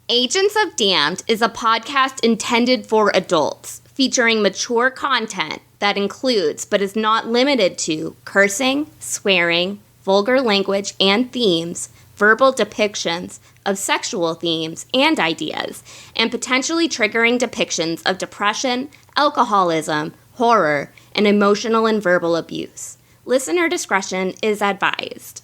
Agents of Damned is a podcast intended for adults, featuring mature content that includes, but is not limited to, cursing, swearing, vulgar language and themes, verbal depictions of sexual themes and ideas, and potentially triggering depictions of depression, alcoholism, horror, and emotional and verbal abuse. Listener discretion is advised.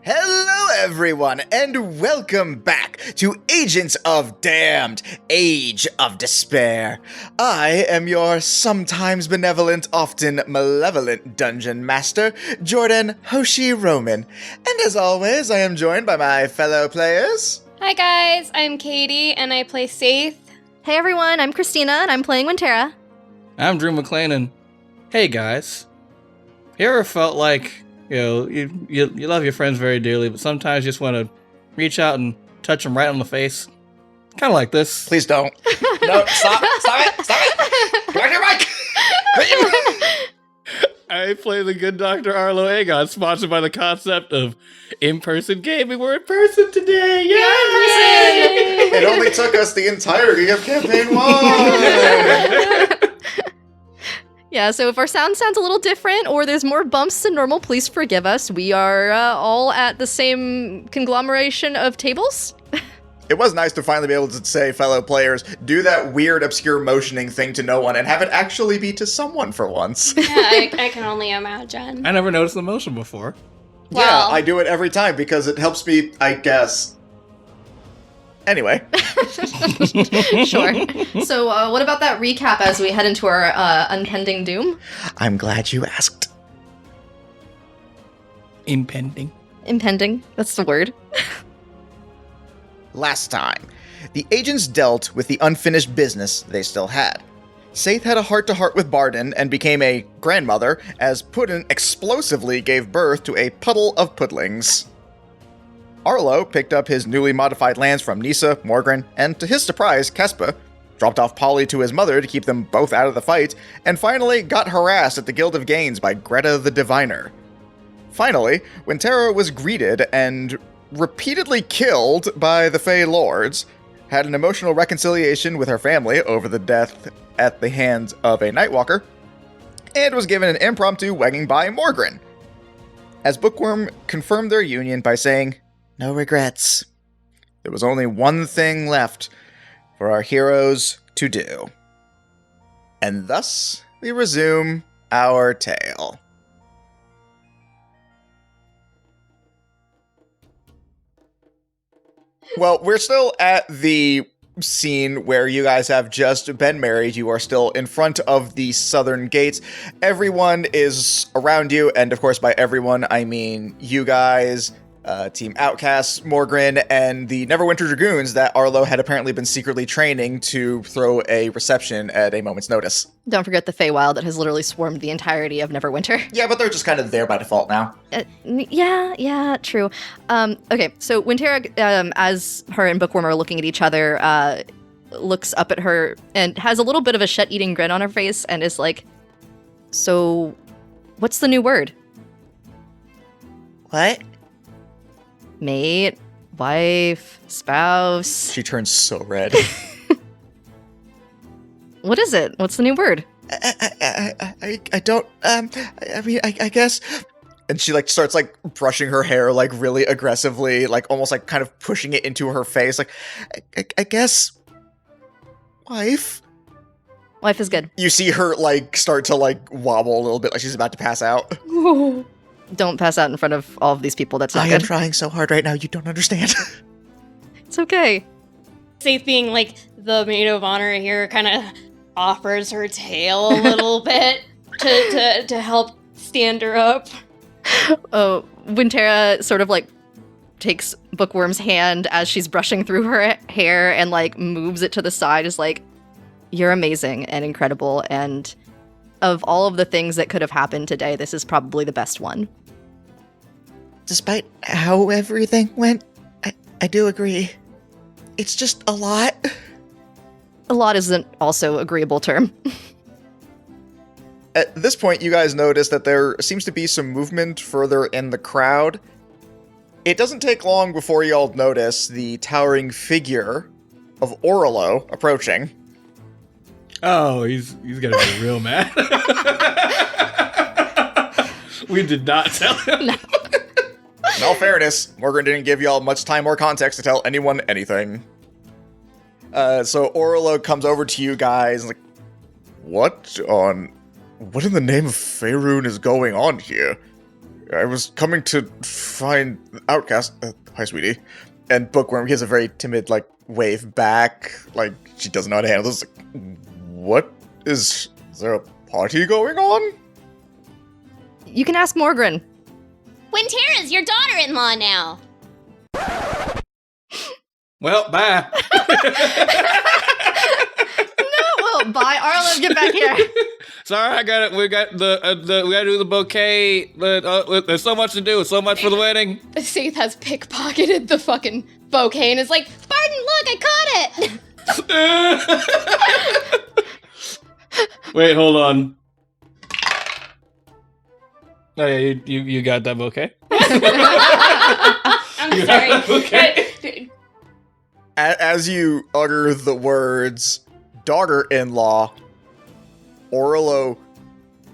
Hello everyone, and welcome back to Agents of Damned, Age of Despair. I am your sometimes benevolent, often malevolent dungeon master, Jordan Hoshi Roman. And as always, I am joined by my fellow players. Hi guys, I'm Katie, and I play Saithe. Hey everyone, I'm Christina, and I'm playing Winterra. I'm Drew McLean, and hey guys, you ever felt like, you love your friends very dearly, but sometimes you just want to reach out and touch them right on the face? Kind of like this. Please don't. No, stop it! Go back to your mic! I play the good Dr. Arlo Agon, sponsored by the concept of in-person gaming. We're in person today! Yay! It only took us the entirety of campaign 1! Yeah, so if our sound sounds a little different or there's more bumps than normal, please forgive us. We are all at the same conglomeration of tables. It was nice to finally be able to say, fellow players, do that weird, obscure motioning thing to no one and have it actually be to someone for once. Yeah, I can only imagine. I never noticed the motion before. Well- Yeah, I do it every time because it helps me, I guess. Anyway. Sure. So what about that recap as we head into our impending doom? I'm glad you asked. Impending. Impending, that's the word. Last time, the agents dealt with the unfinished business they still had. Saithe had a heart-to-heart with Barden and became a grandmother, as Puddin explosively gave birth to a puddle of puddlings. Arlo picked up his newly modified lands from Nisa, Morgren, and to his surprise, Kespa, dropped off Polly to his mother to keep them both out of the fight, and finally got harassed at the Guild of Gains by Greta the Diviner. Finally, Winterra was greeted and repeatedly killed by the Fey Lords, had an emotional reconciliation with her family over the death at the hands of a Nightwalker, and was given an impromptu wedding by Morgren. As Bookworm confirmed their union by saying, "No regrets." There was only one thing left for our heroes to do. And thus, we resume our tale. Well, we're still at the scene where you guys have just been married. You are still in front of the southern gates. Everyone is around you, and of course by everyone, I mean you guys, Team Outcasts, Morgren, and the Neverwinter Dragoons that Arlo had apparently been secretly training to throw a reception at a moment's notice. Don't forget the Feywild that has literally swarmed the entirety of Neverwinter. Yeah, but they're just kind of there by default now. Yeah, true. Okay, so Winterra, as her and Bookworm are looking at each other, looks up at her and has a little bit of a shut-eating grin on her face and is like, "So, what's the new word?" What? Mate, wife, spouse. She turns so red. What is it? What's the new word? I don't, I mean, I guess. And she, like, starts, like, brushing her hair, like, really aggressively, like, almost, like, kind of pushing it into her face. Like, I guess, wife? Life is good. You see her, start to, wobble a little bit like she's about to pass out. Don't pass out in front of all of these people. That's not I good. am trying so hard right now, you don't understand. It's okay. Saithe, being the maid of honor here, kind of offers her tail a little bit to help stand her up. Oh, Winterra sort of takes Bookworm's hand as she's brushing through her hair and moves it to the side, is like, you're amazing and incredible, and of all of the things that could have happened today, this is probably the best one. Despite how everything went, I do agree. It's just a lot. A lot isn't also agreeable term. At this point, you guys notice that there seems to be some movement further in the crowd. It doesn't take long before y'all notice the towering figure of Arlo approaching. Oh, he's gonna be real mad. We did not tell him. No. In all fairness, Morgan didn't give y'all much time or context to tell anyone anything. So Arlo comes over to you guys and what in the name of Faerun is going on here? I was coming to find Outcast. Hi, sweetie. And Bookworm gives a very timid, wave back. She doesn't know how to handle this. What? Is there a party going on? You can ask Morgan. Winterra's your daughter-in-law now. Well, bye. Well, bye, Arlo, get back here. Sorry, I got it. We got we gotta do the bouquet. There's so much to do. So much for the wedding. Saithe has pickpocketed the fucking bouquet and is like, Barden, look, I caught it! Wait, hold on. Oh yeah, you got that bouquet? I'm sorry. Okay. As you utter the words, daughter-in-law, Arlo,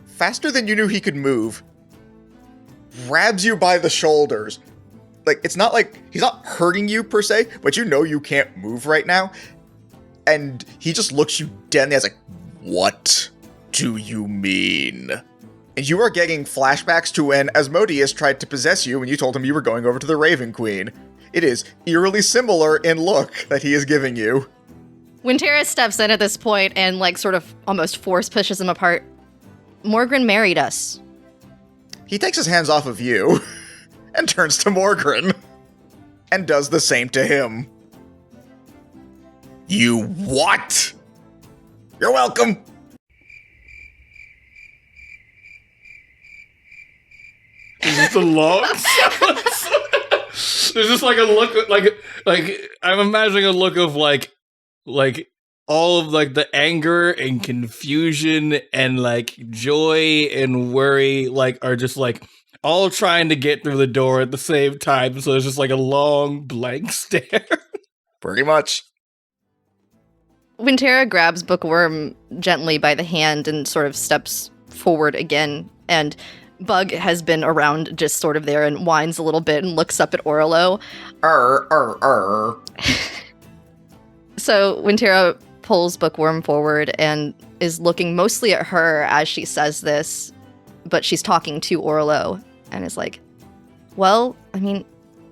faster than you knew he could move, grabs you by the shoulders. It's not he's not hurting you per se, but you know you can't move right now. And he just looks you dead in the eyes what do you mean? And you are getting flashbacks to when Asmodeus tried to possess you when you told him you were going over to the Raven Queen. It is eerily similar in look that he is giving you. Winterra steps in at this point and sort of almost force pushes him apart. Morgan married us. He takes his hands off of you and turns to Morgan and does the same to him. You what? You're welcome. Is this the long silence? There's just a look, I'm imagining a look of all of the anger and confusion and joy and worry are just all trying to get through the door at the same time. So there's just a long blank stare. Pretty much. Winterra grabs Bookworm gently by the hand and sort of steps forward again, and Bug has been around just sort of there and whines a little bit and looks up at Arlo. So Winterra pulls Bookworm forward and is looking mostly at her as she says this, but she's talking to Arlo and is like, well, I mean,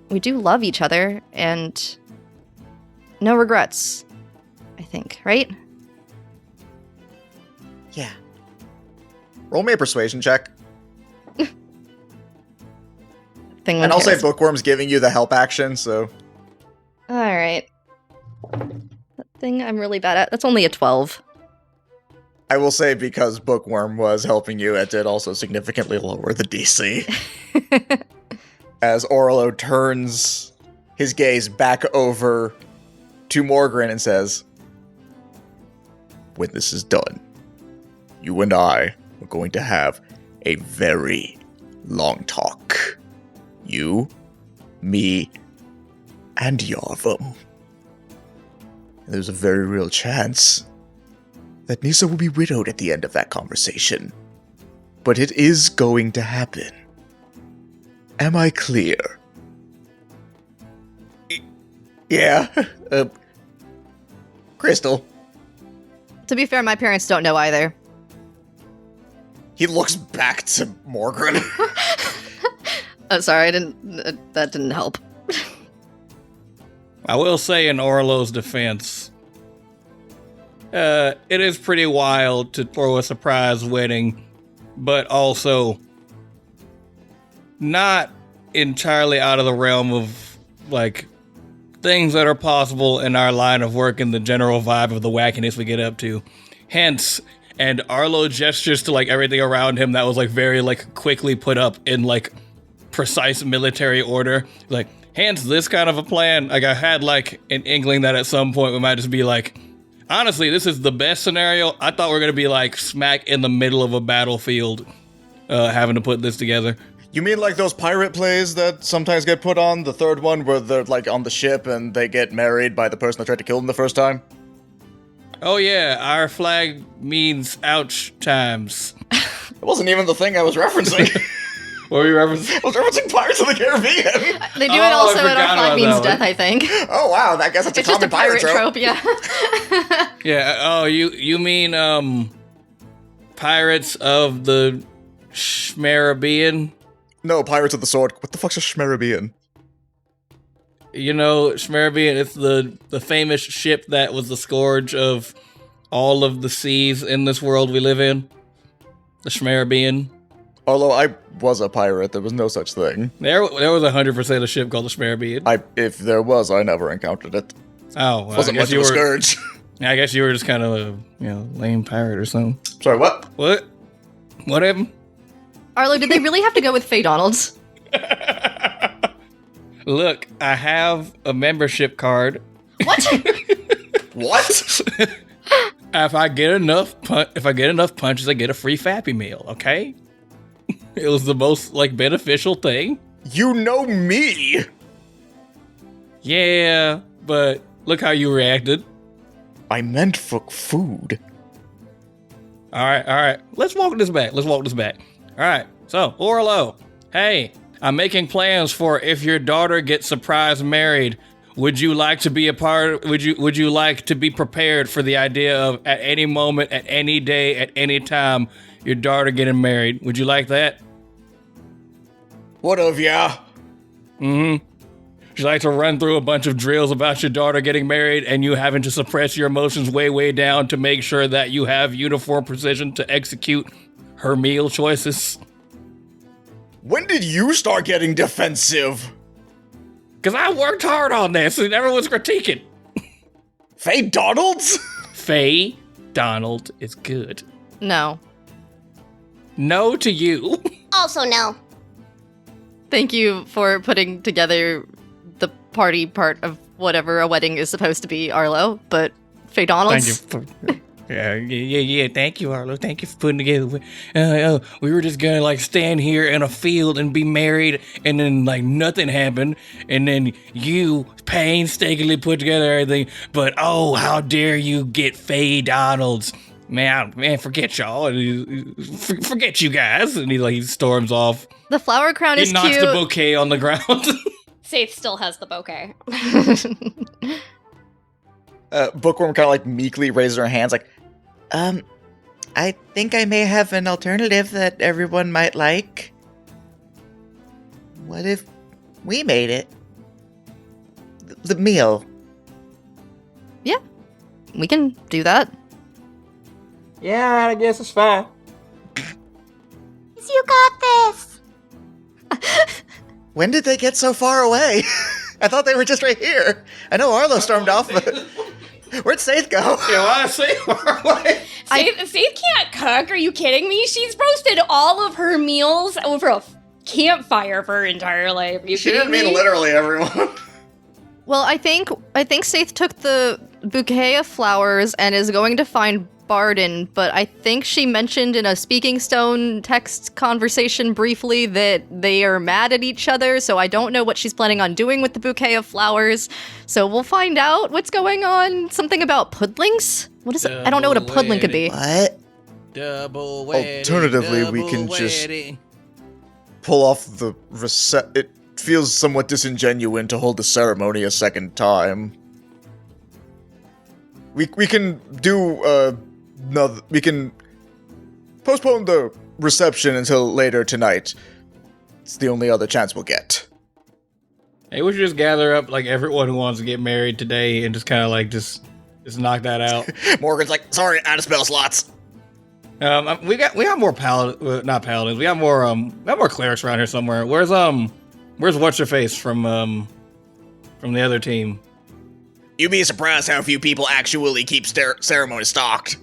we do love each other and no regrets, I think, right? Yeah. Roll me a persuasion check. And I'll say Bookworm's giving you the help action, so... Alright. That thing I'm really bad at. That's only a 12. I will say because Bookworm was helping you, it did also significantly lower the DC. As Arlo turns his gaze back over to Morgan and says, when this is done, you and I are going to have a very long talk. You, me, and Yarvum. And there's a very real chance that Nisa will be widowed at the end of that conversation. But it is going to happen. Am I clear? Yeah. Crystal. To be fair, my parents don't know either. He looks back to Morgren. Oh, sorry, that didn't help. I will say in Arlo's defense, it is pretty wild to throw a surprise wedding, but also not entirely out of the realm of, like, things that are possible in our line of work and the general vibe of the wackiness we get up to. Hence, and Arlo gestures to, like, everything around him that was, like, very, like, quickly put up in, like, precise military order. Like, hence this kind of a plan. Like, I had, like, an inkling that at some point we might just be like, honestly, this is the best scenario. I thought we were going to be, like, smack in the middle of a battlefield having to put this together. You mean like those pirate plays that sometimes get put on? The third one where they're like on the ship and they get married by the person that tried to kill them the first time? Oh yeah, our flag means ouch times. It wasn't even the thing I was referencing. What were you referencing? I was referencing Pirates of the Caribbean. They do it also I in Our forgot Flag about Means that Death, one. I think. Oh wow, I guess that's It's a just a common pirate pirate trope. trope, yeah. Yeah, oh, you mean, Pirates of the Schmarabian? No, Pirates of the Sword. What the fuck's a Schmarabian? You know, Schmarabian, it's the famous ship that was the scourge of all of the seas in this world we live in. The Schmarabian. Although I was a pirate, there was no such thing. There was 100% a ship called the Schmarabian. If there was, I never encountered it. Oh, well, Wasn't much of a scourge. I guess you were just kind of a, lame pirate or something. Sorry, what? What? What happened? Arlo, did they really have to go with Faye Donalds? Look, I have a membership card. What? What? If I get enough punches, I get a free Fappy meal. Okay, it was the most beneficial thing. You know me. Yeah, but look how you reacted. I meant for food. All right. Let's walk this back. All right. So, Arlo, hey, I'm making plans for if your daughter gets surprise married. Would you like to be a part? Would you like to be prepared for the idea of at any moment, at any day, at any time, your daughter getting married? Would you like that? What of ya? Mm-hmm. Would you like to run through a bunch of drills about your daughter getting married and you having to suppress your emotions way down to make sure that you have uniform precision to execute her meal choices? When did you start getting defensive? Because I worked hard on this and everyone's critiquing. Faye Donalds? Faye Donald is good. No. No to you. Also, no. Thank you for putting together the party part of whatever a wedding is supposed to be, Arlo, but Faye Donalds? Thank you for... Yeah. Thank you, Arlo. Thank you for putting together. We were just gonna stand here in a field and be married, and then nothing happened, and then you painstakingly put together everything. But oh, how dare you get Faye Donalds? Man, forget y'all. Forget you guys. And he storms off. The flower crown He is knocks cute. the bouquet on the ground. Saithe still has the bouquet. Bookworm kind of meekly raises her hands I think I may have an alternative that everyone might like. What if we made it? The meal. Yeah, we can do that. Yeah, I guess it's fine. You got this. When did they get so far away? I thought they were just right here. I know Arlo stormed off, but where'd Saithe go? Yeah, why say far away? Saithe can't cook. Are you kidding me? She's roasted all of her meals over a campfire for her entire life. Are you She kidding didn't mean me? literally everyone. Well, I think Saithe took the bouquet of flowers and is going to find Barden, but I think she mentioned in a Speaking Stone text conversation briefly that they are mad at each other, so I don't know what she's planning on doing with the bouquet of flowers. So we'll find out what's going on. Something about pudlings? What is it? I don't know what a pudling could be. What? Double wedding. Alternatively, we can just pull off the It feels somewhat disingenuous to hold the ceremony a second time. We can do no, we can postpone the reception until later tonight. It's the only other chance we'll get. Hey, we should just gather up like everyone who wants to get married today and just kind of like just knock that out. Morgan's like, sorry, out of spell slots. We got more not paladins. We got more clerics around here somewhere. Where's what's her face from the other team? You'd be surprised how few people actually keep ceremony stocked.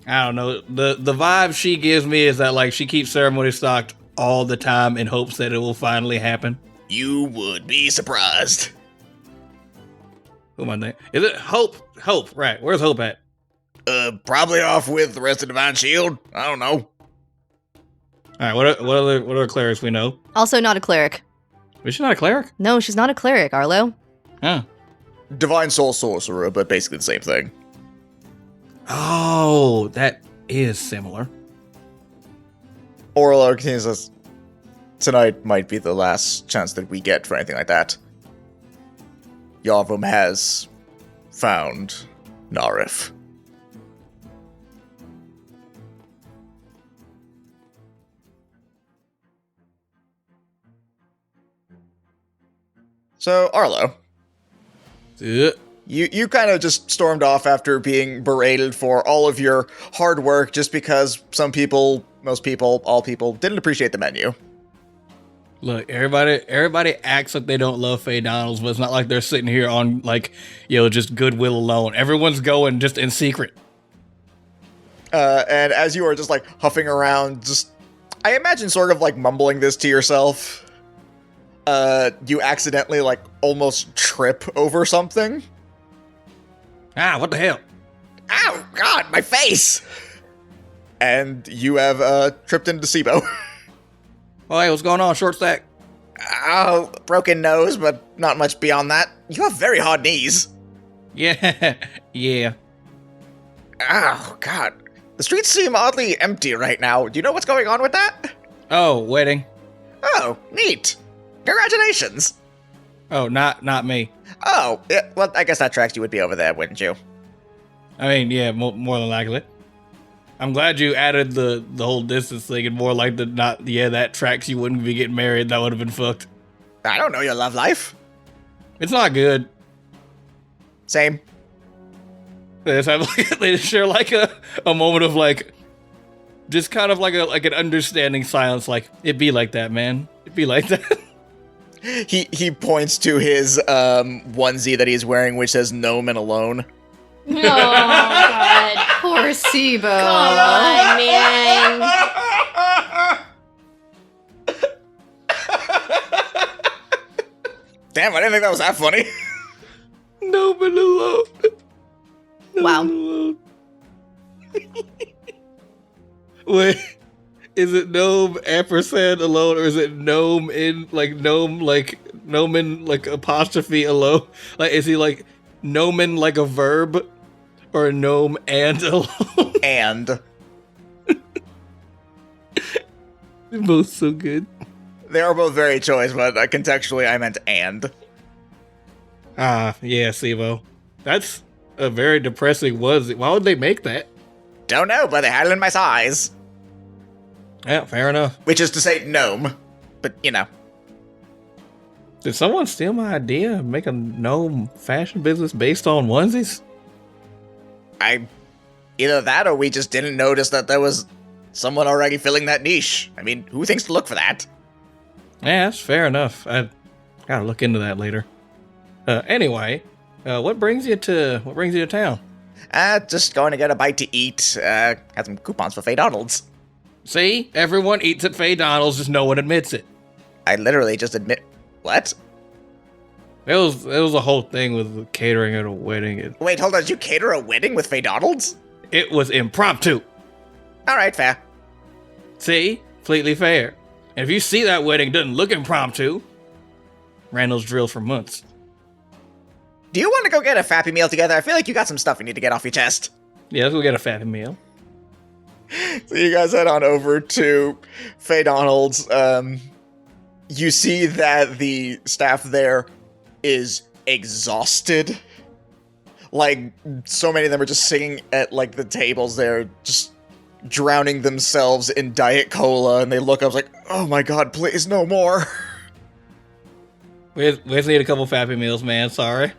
I don't know. The vibe she gives me is that like she keeps ceremony stocked all the time in hopes that it will finally happen. You would be surprised. Who am I thinking? Is it Hope? Hope, right. Where's Hope at? Probably off with the rest of Divine Shield. I don't know. Alright, what other clerics we know? Also not a cleric. Is she not a cleric? No, she's not a cleric, Arlo. Huh. Divine Soul Sorcerer, but basically the same thing. Oh, that is similar. Arlo continues us. Tonight might be the last chance that we get for anything like that. Yavrum has found Narif. So, Arlo, you kind of just stormed off after being berated for all of your hard work just because some people, most people, all people didn't appreciate the menu. Look, everybody acts like they don't love Faye Donalds, but it's not like they're sitting here on like, just goodwill alone. Everyone's going just in secret. And as you are just like huffing around, just I imagine sort of like mumbling this to yourself. You accidentally like almost trip over something. What the hell? Ow, God, my face! And you have tripped into SIBO. Oh, hey, what's going on, short stack? Oh, broken nose, but not much beyond that. You have very hard knees. Yeah. Oh, God. The streets seem oddly empty right now. Do you know what's going on with that? Oh, wedding. Oh, neat. Congratulations. Oh, not me. Oh, yeah, well, I guess that tracks. You would be over there, wouldn't you? I mean, yeah, more than likely. I'm glad you added the whole distance thing and more like that tracks you wouldn't be getting married. That would have been fucked. I don't know your love life. It's not good. Same. They just share like a moment of like, just kind of like an understanding silence. Like, it'd be like that, man. It'd be like that. He points to his onesie that he's wearing, which says "Gnome and Alone." Oh, God. Poor Sibo. Come on, man. Damn, I didn't think that was that funny. No, but alone. Wow. Wait, is it gnome ampersand alone, or is it gnome in like gnome like gnomon like apostrophe alone? Like, is he like gnomon like a verb, or gnome and alone? And They're both so good. they are both very choice, but contextually I meant and. Yeah, Sivo. That's a very depressing onesie. Why would they make that? Don't know, but they had it in my size. Yeah, fair enough. Which is to say gnome. But, you know. Did someone steal my idea and make a gnome fashion business based on onesies? Either that or we just didn't notice that there was someone already filling that niche. I mean, who thinks to look for that? Yeah, that's fair enough. I gotta look into that later. Anyway, what brings you to town? Just going to get a bite to eat. Had some coupons for Faye Donalds. See, everyone eats at Faye Donald's, just no one admits it. I literally just admit... What? It was a whole thing with catering at a wedding. Wait, hold on. Did you cater a wedding with Faye Donalds? It was impromptu. Alright, fair. See? Completely fair. And if you see that wedding doesn't look impromptu, ran those drills for months. Do you want to go get a fappy meal together? I feel like you got some stuff you need to get off your chest. Yeah, let's go get a fatty meal. So you guys head on over to Faye Donald's. You see that the staff there is exhausted. like so many of them are just sitting at like the tables there, just drowning themselves in Diet Cola, and they look up like, oh my god, please no more. We just need a couple Happy Meals, man. Sorry.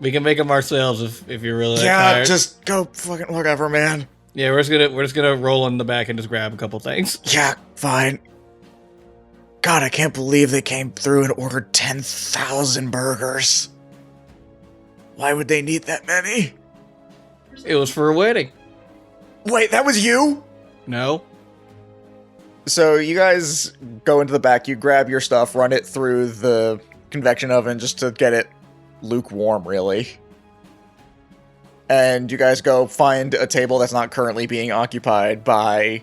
We can make them ourselves if you're really tired. Just go fucking whatever, man. Yeah, we're just gonna roll in the back and just grab a couple things. Yeah, fine. God, I can't believe they came through and ordered 10,000 burgers. Why would they need that many? It was for a wedding. Wait, that was you? No. So you guys go into the back, you grab your stuff, run it through the convection oven just to get it lukewarm, really. And you guys go find a table that's not currently being occupied by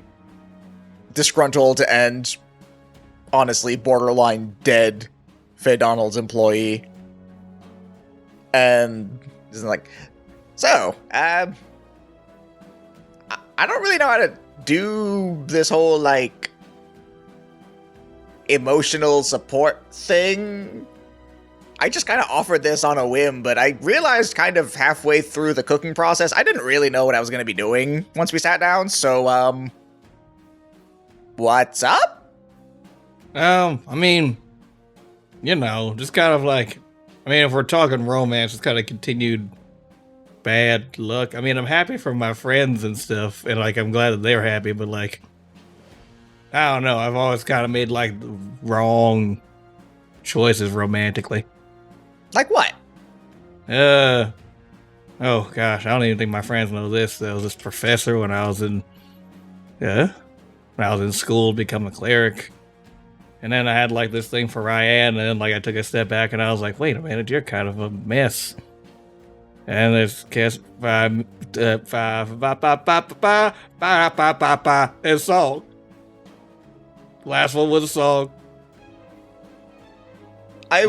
disgruntled and honestly borderline dead Faye Donald's employee. And is like, so, I don't really know how to do this whole, like, emotional support thing. I just kind of offered this on a whim, but I realized kind of halfway through the cooking process, I didn't really know what I was going to be doing once we sat down, so, what's up? I mean, you know, just kind of like, I mean, if we're talking romance, it's kind of continued bad luck. I mean, I'm happy for my friends and stuff, and like, I'm glad that they're happy, but like, I don't know, I've always kind of made like the wrong choices romantically. Like what? Oh gosh, I don't even think my friends know this. There was this professor when I was in school to become a cleric. And then I had like this thing for Ryan, and then like I took a step back and I was like, wait a minute, you're kind of a mess. And there's and song. Last one was a song. I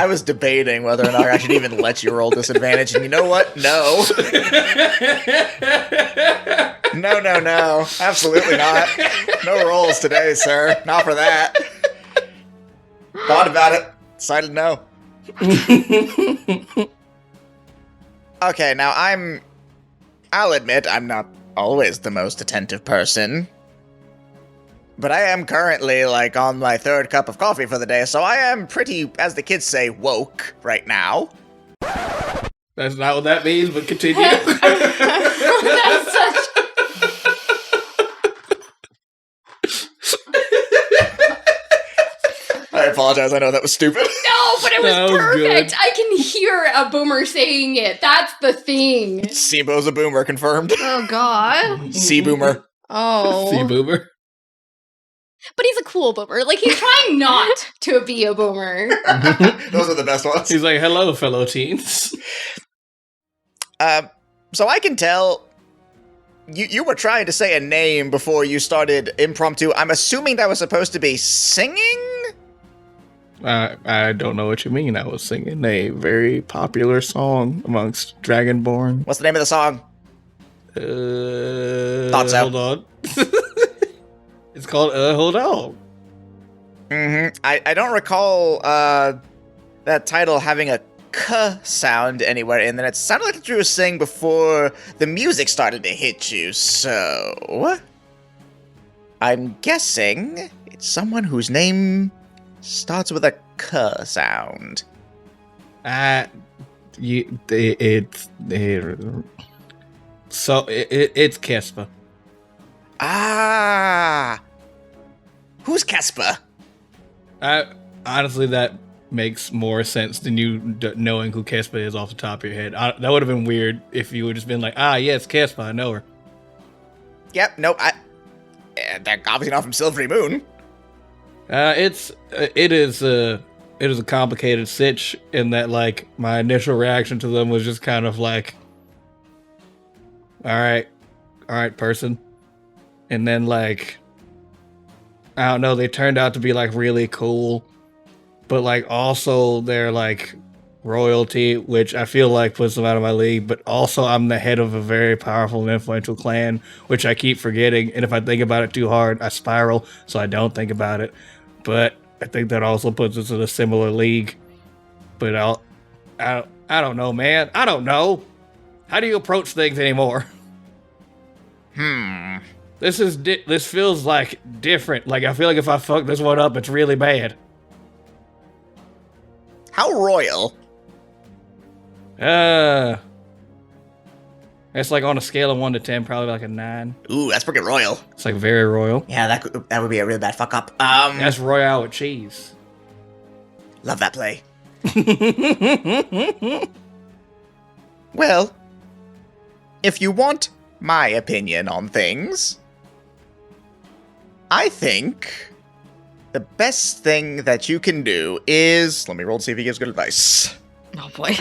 was debating whether or not I should even let you roll disadvantage, and you know what? No. No. Absolutely not. No rolls today, sir. Not for that. Thought about it. Decided no. Okay, now I'll admit I'm not always the most attentive person. But I am currently, like, on my third cup of coffee for the day, so I am pretty, as the kids say, woke right now. That's not what that means, but continue. That's such... I apologize, I know that was stupid. No, but it was perfect. Good. I can hear a boomer saying it. That's the thing. Seabo's a boomer, confirmed. Oh god. Sea-boomer. Oh. See, boomer. But he's a cool boomer. Like, he's trying not to be a boomer. Those are the best ones. He's like, hello, fellow teens. So I can tell you were trying to say a name before you started impromptu. I'm assuming that was supposed to be singing? I don't know what you mean. I was singing a very popular song amongst Dragonborn. What's the name of the song? Thought so. Hold on. It's called Hold On. Mm-hmm. I don't recall that title having a k sound anywhere in there. It sounded like you were saying before the music started to hit you, so I'm guessing it's someone whose name starts with a k sound. It's Kespa. Ah, who's Kespa? Honestly, that makes more sense than you knowing who Kespa is off the top of your head. That would have been weird if you would just been like, yes, Kespa, I know her. Yep, nope, they're obviously not from Silvery Moon. It is a complicated sitch in that, like, my initial reaction to them was just kind of like, all right, person. And then, like, I don't know, they turned out to be, like, really cool. But, like, also they're, like, royalty, which I feel like puts them out of my league. But also I'm the head of a very powerful and influential clan, which I keep forgetting. And if I think about it too hard, I spiral, so I don't think about it. But I think that also puts us in a similar league. But I don't know, man. I don't know. How do you approach things anymore? This feels like different. Like, I feel like if I fuck this one up, it's really bad. How royal? It's like on a scale of 1 to 10, probably like a 9. Ooh, that's pretty royal. It's like very royal. Yeah, that would be a really bad fuck up. That's royale with cheese. Love that play. Well, if you want my opinion on things, I think the best thing that you can do is... Let me roll to see if he gives good advice. Oh boy.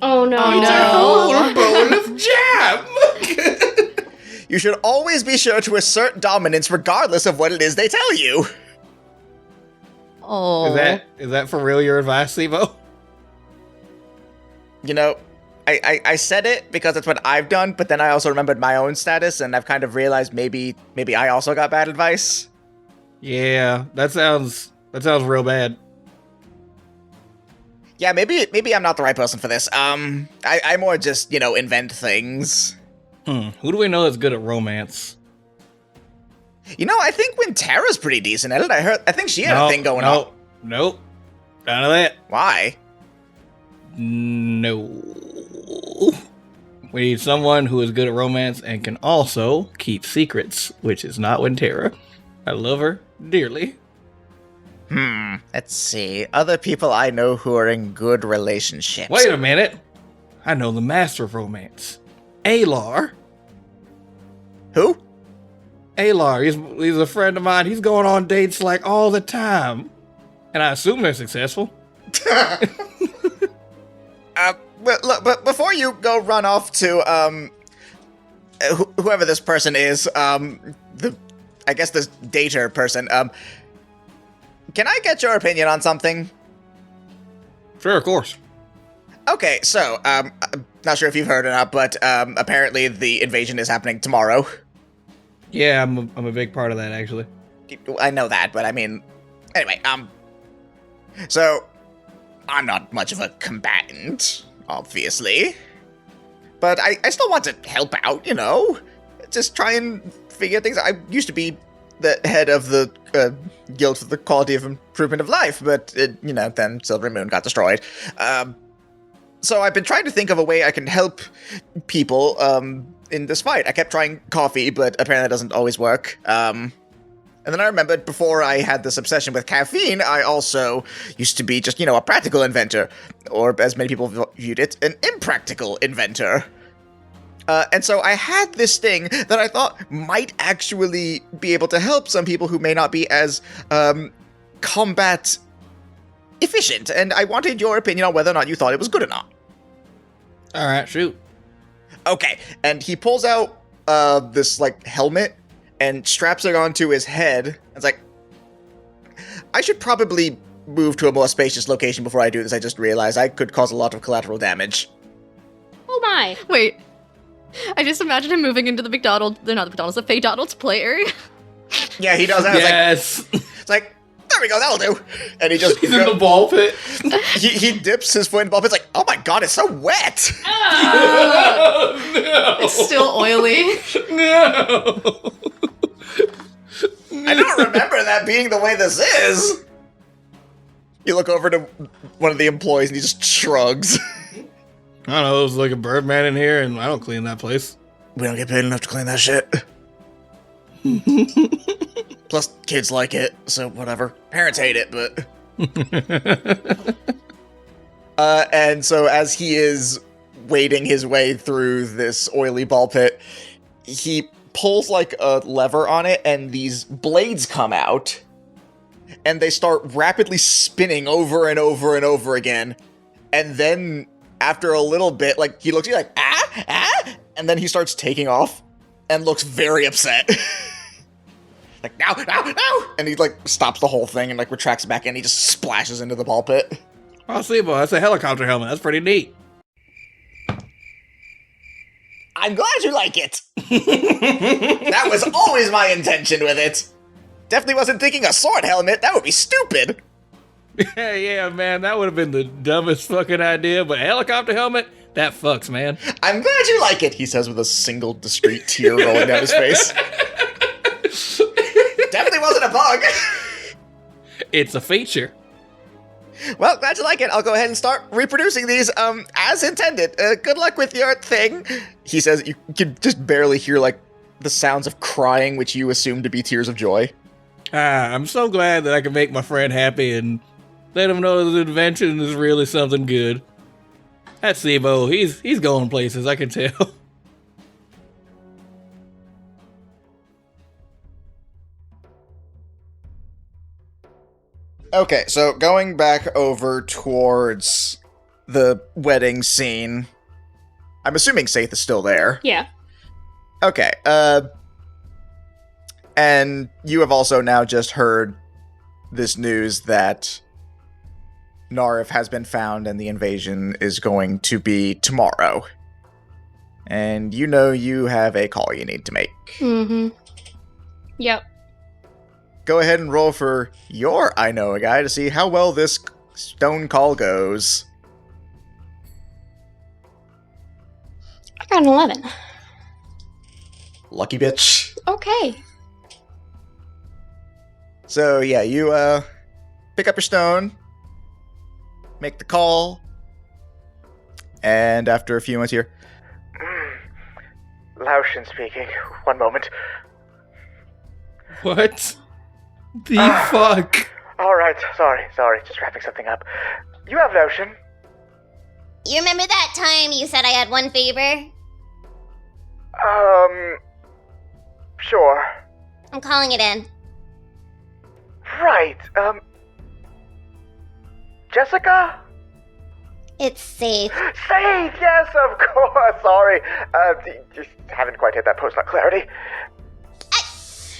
Oh no. Whole bowl of jam! You should always be sure to assert dominance regardless of what it is they tell you. Oh. Is that for real your advice, Sibo? You know, I said it because that's what I've done, but then I also remembered my own status, and I've kind of realized maybe I also got bad advice. Yeah, that sounds real bad. Yeah, maybe I'm not the right person for this. I more just, invent things. Who do we know that's good at romance? I think Winterra's pretty decent at it. I think she had a thing going on. Nope. None of that. Why? No. We need someone who is good at romance and can also keep secrets, which is not Winterra. I love her dearly. Let's see. Other people I know who are in good relationships. Wait a minute. I know the master of romance. Alar. Who? Alar, he's a friend of mine. He's going on dates like all the time. And I assume they're successful. But before you go run off to, whoever this person is, I guess this dater person, can I get your opinion on something? Sure, of course. Okay, so, I'm not sure if you've heard or not, but, apparently the invasion is happening tomorrow. Yeah, I'm a big part of that, actually. I know that, but I mean, anyway, so, I'm not much of a combatant, obviously, but I still want to help out, just try and figure things out. I used to be the head of the Guild for the Quality of Improvement of Life, but, then Silver Moon got destroyed. So I've been trying to think of a way I can help people, in this fight. I kept trying coffee, but apparently that doesn't always work. And then I remembered before I had this obsession with caffeine, I also used to be just, a practical inventor, or as many people viewed it, an impractical inventor. And so I had this thing that I thought might actually be able to help some people who may not be as combat efficient, and I wanted your opinion on whether or not you thought it was good or not. All right, shoot. Okay, and he pulls out this helmet and straps it onto his head. It's like, I should probably move to a more spacious location before I do this. I just realized I could cause a lot of collateral damage. Oh my. Wait. I just imagine him moving into the McDonald's, not the McDonald's, the Faye Donald's play area. Yeah, he does that. Yes. It's like, there we go, that'll do. And he just... He's in the ball pit. He dips his foot in the ball pit. It's like, oh my god, it's so wet. Oh, no. It's still oily. No. I don't remember that being the way this is. You look over to one of the employees and he just shrugs. I don't know, there's like a Birdman in here and I don't clean that place. We don't get paid enough to clean that shit. Plus, kids like it, so whatever. Parents hate it, but... and so as he is wading his way through this oily ball pit, he pulls like a lever on it and these blades come out and they start rapidly spinning over and over and over again. And then after a little bit, he looks at you like, ah, and then he starts taking off and looks very upset. Like, now, and he stops the whole thing and retracts back in. He just splashes into the ball pit. Oh, Sibo, that's a helicopter helmet. That's pretty neat. I'm glad you like it. That was always my intention with it. Definitely wasn't thinking a sword helmet. That would be stupid. Yeah, man, that would have been the dumbest fucking idea, but a helicopter helmet? That fucks, man. I'm glad you like it, he says with a single discreet tear rolling down his face. Definitely wasn't a bug. It's a feature. Well, glad you like it. I'll go ahead and start reproducing these as intended. Good luck with your thing. He says you can just barely hear, like, the sounds of crying, which you assume to be tears of joy. I'm so glad that I can make my friend happy and let him know his invention is really something good. That's Sibo. He's going places, I can tell. Okay, so going back over towards the wedding scene, I'm assuming Saithe is still there. Yeah. Okay, and you have also now just heard this news that Narif has been found and the invasion is going to be tomorrow. And you know you have a call you need to make. Mm-hmm. Yep. Go ahead and roll for your I Know a Guy to see how well this stone call goes. I got an 11. Lucky bitch. Okay. So yeah, you pick up your stone, make the call, and after a few moments here, Laoshin speaking. One moment. What the fuck? All right, sorry, just wrapping something up. You have Laoshin. You remember that time you said I had one favor? Sure. I'm calling it in. Right, Jessica? It's safe. Saithe, yes, of course, sorry. Just haven't quite hit that post-nut clarity.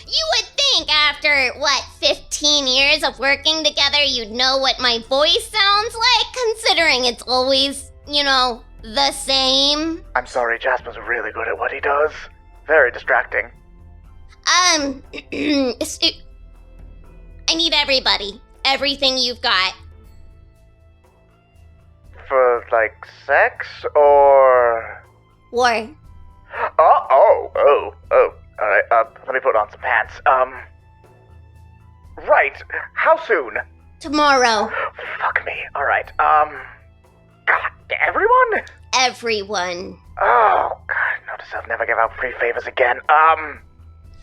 You would think after, 15 years of working together, you'd know what my voice sounds like, considering it's always, the same. I'm sorry, Jasper's really good at what he does. Very distracting. I need everybody. Everything you've got. For, sex, or... War. Oh. Alright, let me put on some pants. Right. How soon? Tomorrow. Fuck me. Alright, God, everyone? Everyone. Oh, God, notice I'll never give out free favors again.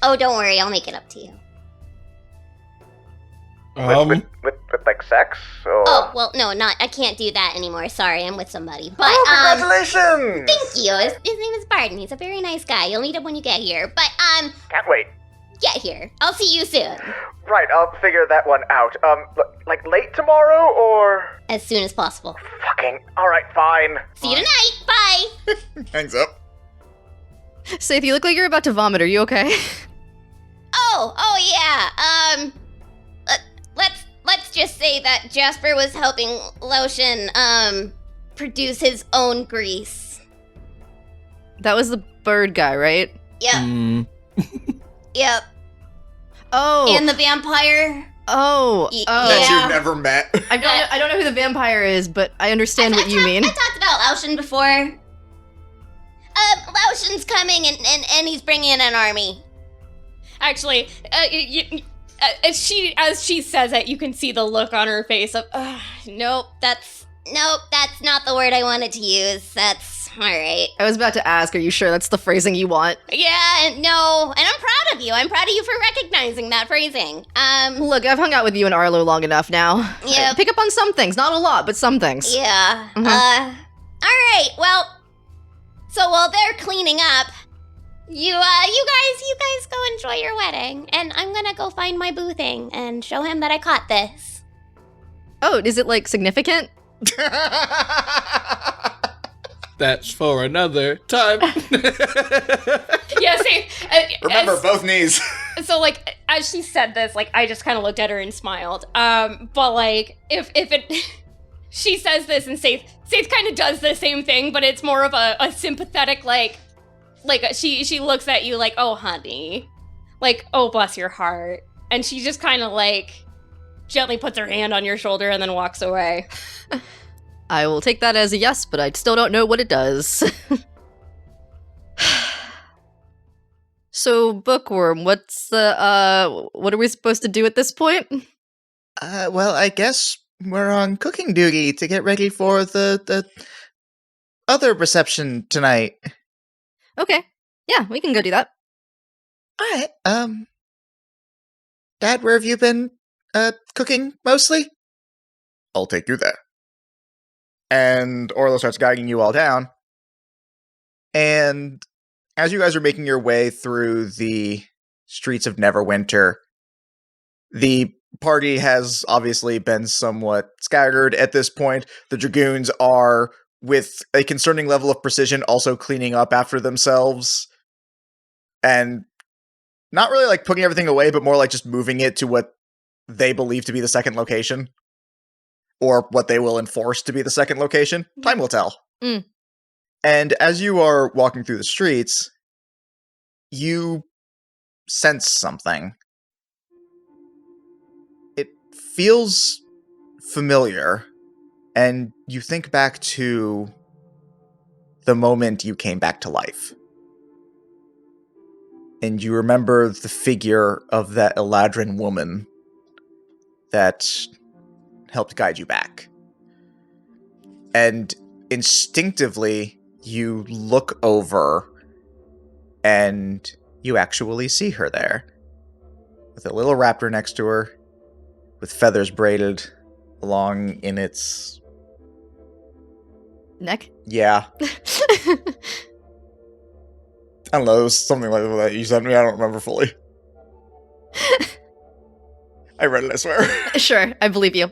Oh, don't worry, I'll make it up to you. With sex, or... Oh, well, no, I can't do that anymore. Sorry, I'm with somebody. But, congratulations! Thank you. His name is Barden. He's a very nice guy. You'll meet him when you get here. But, Can't wait. get here. I'll see you soon. Right, I'll figure that one out. Late tomorrow, or...? As soon as possible. Fucking... Alright, fine. See you tonight. Bye. Hangs up. Saithe, you look like you're about to vomit. Are you okay? Oh, yeah. Let's just say that Jasper was helping Lotion, produce his own grease. That was the bird guy, right? Yep. Yep. Oh. And the vampire. Oh. Yeah. That you've never met. I don't know who the vampire is, but I understand what you mean. I talked about Laoshin before. Laoshin's coming and he's bringing in an army. Actually, as she says it, you can see the look on her face of, Nope, that's not the word I wanted to use. That's alright. I was about to ask, are you sure that's the phrasing you want? Yeah, no, and I'm proud of you. I'm proud of you for recognizing that phrasing. Look, I've hung out with you and Arlo long enough now. Yeah. Pick up on some things, not a lot, but some things. Yeah. Mhm. Alright, well, so while they're cleaning up, you guys go enjoy your wedding, and I'm gonna go find my boo thing and show him that I caught this. Oh, is it, significant? That's for another time. yeah, see, Remember, both knees. So, as she said this, I just kind of looked at her and smiled. But, if it... she says this and Saithe kind of does the same thing, but it's more of a sympathetic, she looks at you like, oh, honey. Oh, bless your heart. And she just kind of, gently puts her hand on your shoulder and then walks away. I will take that as a yes, but I still don't know what it does. So, Bookworm, what are we supposed to do at this point? Well, I guess we're on cooking duty to get ready for the other reception tonight. Okay. Yeah, we can go do that. Alright, Dad, where have you been, cooking, mostly? I'll take you there. And Arlo starts guiding you all down. And as you guys are making your way through the streets of Neverwinter, the party has obviously been somewhat scattered at this point. The Dragoons are, with a concerning level of precision, also cleaning up after themselves. And not really like putting everything away, but more like just moving it to what they believe to be the second location. Or what they will enforce to be the second location. Time will tell. Mm. And as you are walking through the streets, you sense something. It feels familiar, and you think back to the moment you came back to life. And you remember the figure of that Eladrin woman that helped guide you back. And instinctively, you look over and you actually see her there. With a little raptor next to her, with feathers braided along in its... Neck? Yeah. I don't know, it was something like that you sent me, I don't remember fully. I read it, I swear. Sure, I believe you.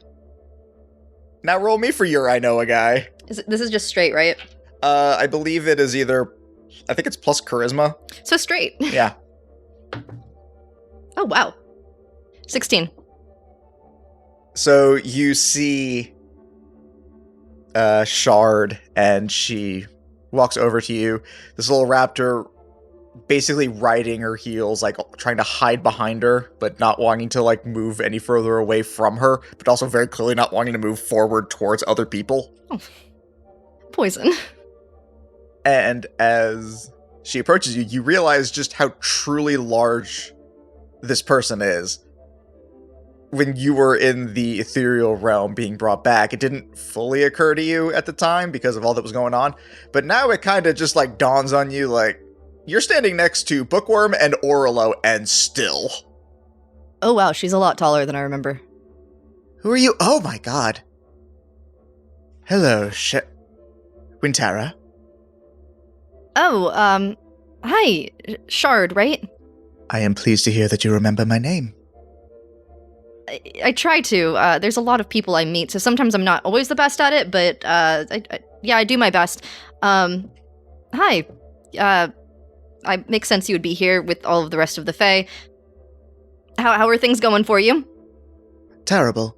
Now roll me for your I know a guy. This is just straight, right? I believe it is either... I think it's plus charisma. So straight. Yeah. Oh, wow. 16. So you see Shard, and she walks over to you. This little raptor basically riding her heels, like trying to hide behind her, but not wanting to like move any further away from her, but also very clearly not wanting to move forward towards other people. Oh. Poison. And as she approaches you, you realize just how truly large this person is. When you were in the ethereal realm being brought back, it didn't fully occur to you at the time because of all that was going on. But now it kind of just like dawns on you, like, you're standing next to Bookworm and Arlo, and still. Oh, wow, she's a lot taller than I remember. Who are you? Oh my god. Hello, Winterra. Oh, hi, Shard, right? I am pleased to hear that you remember my name. I try to. There's a lot of people I meet, so sometimes I'm not always the best at it, but, I do my best. Hi. I makes sense you would be here with all of the rest of the Fae. How are things going for you? Terrible.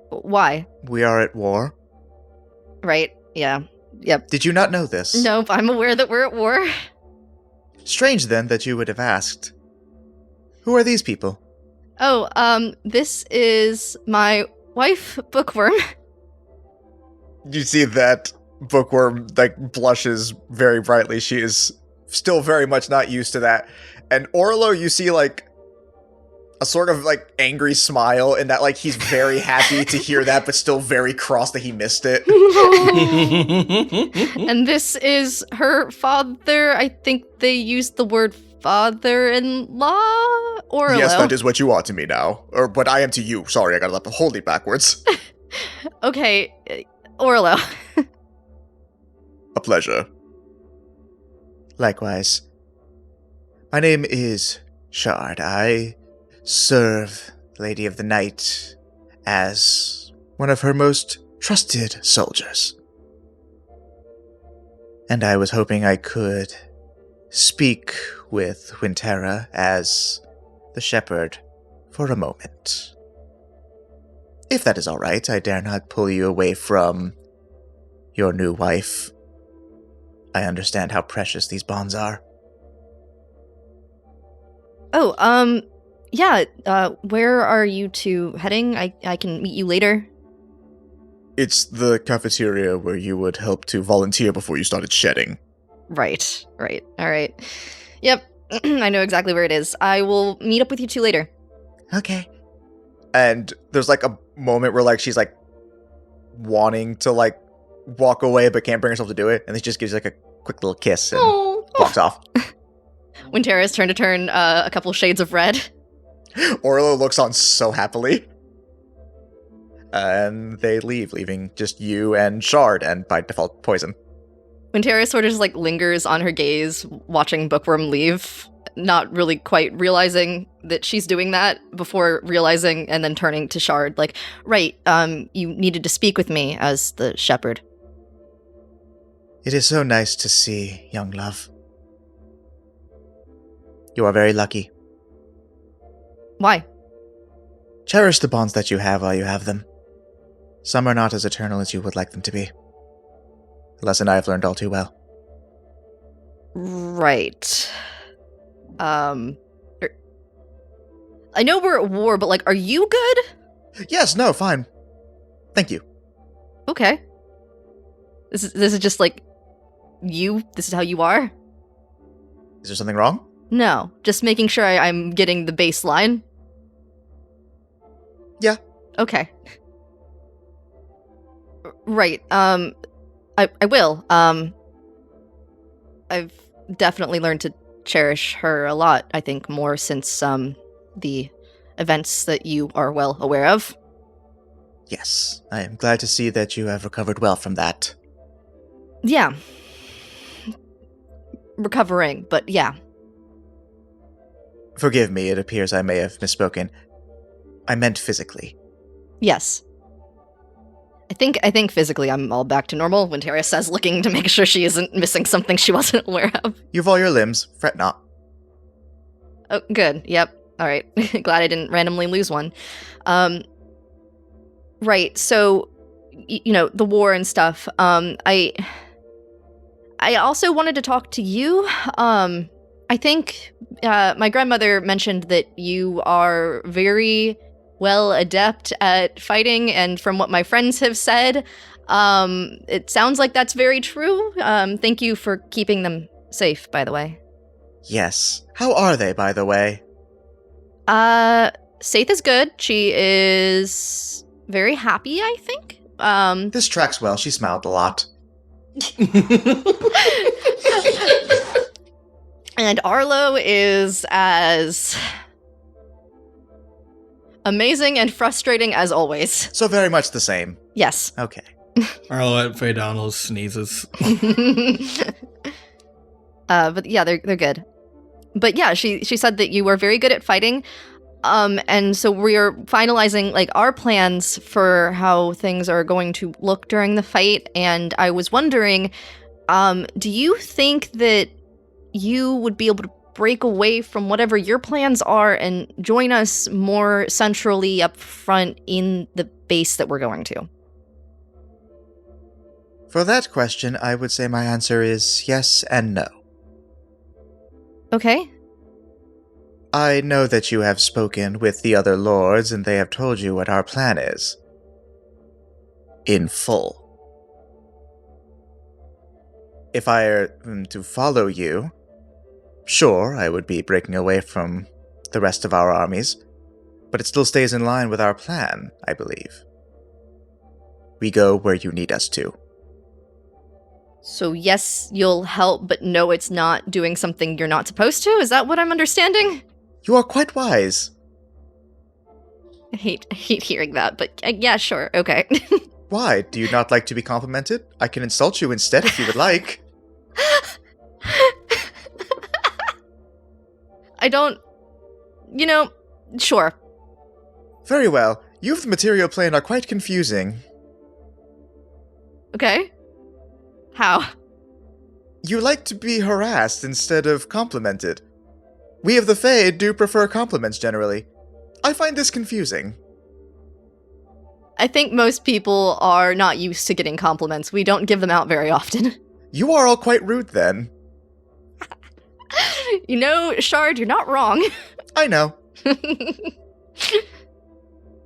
Why? We are at war. Right, yeah. Yep. Did you not know this? Nope, I'm aware that we're at war. Strange, then, that you would have asked. Who are these people? Oh, this is my wife, Bookworm. You see that Bookworm, like, blushes very brightly. She is still very much not used to that. And Arlo, you see, like, a sort of, like, angry smile, and that, like, he's very happy to hear that, but still very cross that he missed it. And this is her father. I think they used the word father-in-law? Arlo. Yes, that is what you are to me now. Or what I am to you. Sorry, I got to hold it backwards. Okay, Arlo. A pleasure. Likewise. My name is Shard. I serve Lady of the Night as one of her most trusted soldiers. And I was hoping I could speak with Winterra as the shepherd for a moment. If that is all right, I dare not pull you away from your new wife. I understand how precious these bonds are. Oh, Yeah, where are you two heading? I can meet you later. It's the cafeteria where you would help to volunteer before you started shedding. Right. All right. Yep, I know exactly where it is. I will meet up with you two later. Okay. And there's like a moment where like she's like wanting to like walk away but can't bring herself to do it, and he just gives like a quick little kiss and Oh, walks off. Winterra's turn to turn a couple shades of red. Arlo looks on so happily. And they leave, leaving just you and Shard, and by default, Poison. Winterra sort of just like lingers on her gaze, watching Bookworm leave, not really quite realizing that she's doing that before realizing and then turning to Shard, like, right, you needed to speak with me as the shepherd. It is so nice to see, young love. You are very lucky. Why? Cherish the bonds that you have while you have them. Some are not as eternal as you would like them to be. A lesson I have learned all too well. Right. I know we're at war, but like, are you good? Yes, no, fine. Thank you. Okay. This is just like you. This is how you are. Is there something wrong? No, just making sure I'm getting the baseline. Yeah. Okay. Right. I will. I've definitely learned to cherish her a lot. I think more since the events that you are well aware of. Yes, I am glad to see that you have recovered well from that. Yeah. Recovering, but yeah. Forgive me, it appears I may have misspoken. I meant physically. Yes. I think physically I'm all back to normal, Winterra says, looking to make sure she isn't missing something she wasn't aware of. You've all your limbs, fret not. Oh, good. Yep. All right. Glad I didn't randomly lose one. Right. So, you know, the war and stuff. I also wanted to talk to you. I think my grandmother mentioned that you are very well adept at fighting, and from what my friends have said, it sounds like that's very true. Thank you for keeping them safe, by the way. Yes. How are they, by the way? Saithe is good. She is very happy, I think. This tracks well, she smiled a lot. And Arlo is as amazing and frustrating as always. So very much the same. Yes. Okay. Arlo at Faye Donald sneezes. But yeah, they're good. But yeah, she said that you were very good at fighting. And so we're finalizing like our plans for how things are going to look during the fight. And I was wondering, do you think that you would be able to break away from whatever your plans are and join us more centrally up front in the base that we're going to? For that question, I would say my answer is yes and no. Okay. I know that you have spoken with the other lords and they have told you what our plan is. In full. If I are to follow you, sure, I would be breaking away from the rest of our armies, but it still stays in line with our plan, I believe. We go where you need us to. So yes, you'll help, but no, it's not doing something you're not supposed to? Is that what I'm understanding? You are quite wise. I hate hearing that, but yeah, sure, okay. Why? Do you not like to be complimented? I can insult you instead if you would like. I don't... You know, sure. Very well. You of the material plane are quite confusing. Okay. How? You like to be harassed instead of complimented. We of the Fae do prefer compliments generally. I find this confusing. I think most people are not used to getting compliments. We don't give them out very often. You are all quite rude then. You know, Shard, you're not wrong. I know.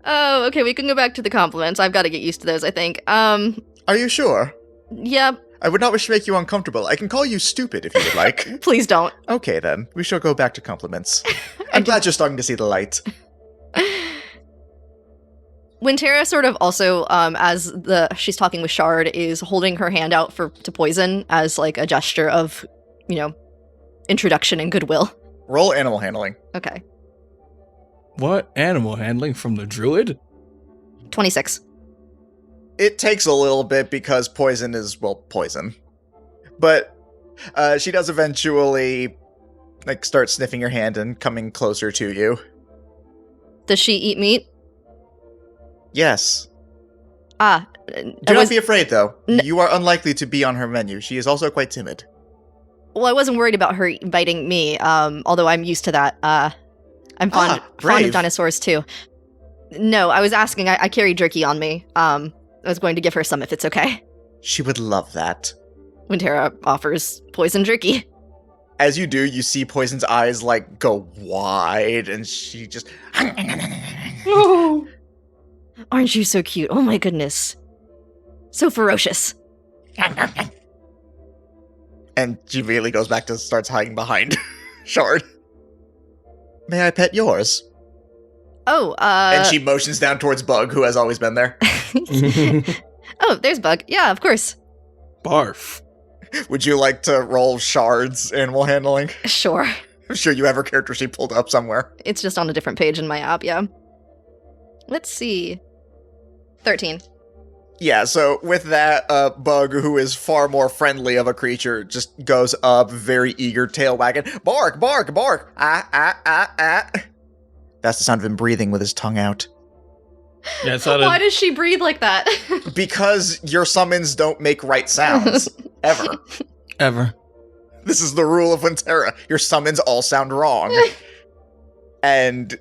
Oh, okay, we can go back to the compliments. I've got to get used to those, I think. Are you sure? Yeah, I would not wish to make you uncomfortable. I can call you stupid if you would like. please don't. Okay, then. We shall go back to compliments. I'm glad you're starting to see the light. Winterra sort of also, as she's talking with Shard, is holding her hand out to poison as like a gesture of, introduction and goodwill. Roll animal handling. Okay. What animal handling from the druid? 26. It takes a little bit because poison is, well, poison. But she does eventually, start sniffing your hand and coming closer to you. Does she eat meat? Yes. Do Do not be afraid, though. You are unlikely to be on her menu. She is also quite timid. Well, I wasn't worried about her biting me, although I'm used to that. I'm fond of brave. dinosaurs, too. No, I was asking. I carry jerky on me. I was going to give her some if it's okay. She would love that. Winterra offers poison jerky. As you do, you see Poison's eyes, go wide, and she just... Aren't you so cute? Oh my goodness. So ferocious. And she immediately goes back to starts hiding behind Shard. May I pet yours? Oh, And she motions down towards Bug, who has always been there. Oh, there's Bug. Yeah, of course. Barf. Would you like to roll Shard's animal handling? Sure. I'm sure you have her character sheet pulled up somewhere. It's just on a different page in my app, yeah. Let's see. 13. Yeah, so with that, Bug, who is far more friendly of a creature, just goes up, very eager, tail wagging. Bark, bark, bark! Ah, ah, ah, ah. That's the sound of him breathing with his tongue out. Yeah, so Why does she breathe like that? Because your summons don't make right sounds. Ever. ever. This is the rule of Winterra. Your summons all sound wrong. And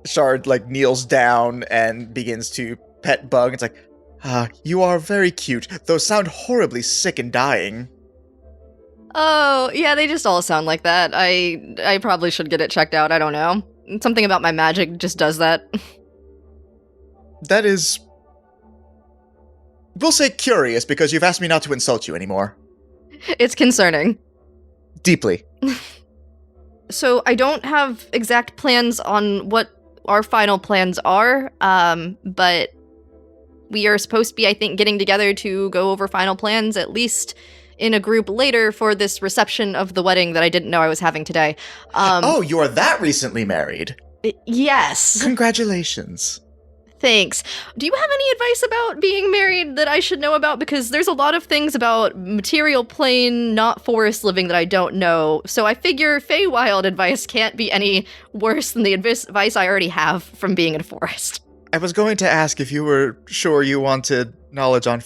Shard, kneels down and begins to pet Bug. It's like, you are very cute, though sound horribly sick and dying. Oh, yeah, they just all sound like that. I probably should get it checked out. I don't know. Something about my magic just does that. That is... We'll say curious, because you've asked me not to insult you anymore. It's concerning. Deeply. So I don't have exact plans on what our final plans are, but we are supposed to be, I think, getting together to go over final plans, at least in a group later for this reception of the wedding that I didn't know I was having today. Oh, you are that recently married. Yes. Congratulations. Thanks. Do you have any advice about being married that I should know about? Because there's a lot of things about material plane, not forest living that I don't know. So I figure Feywild advice can't be any worse than the advice I already have from being in a forest. I was going to ask if you were sure you wanted knowledge on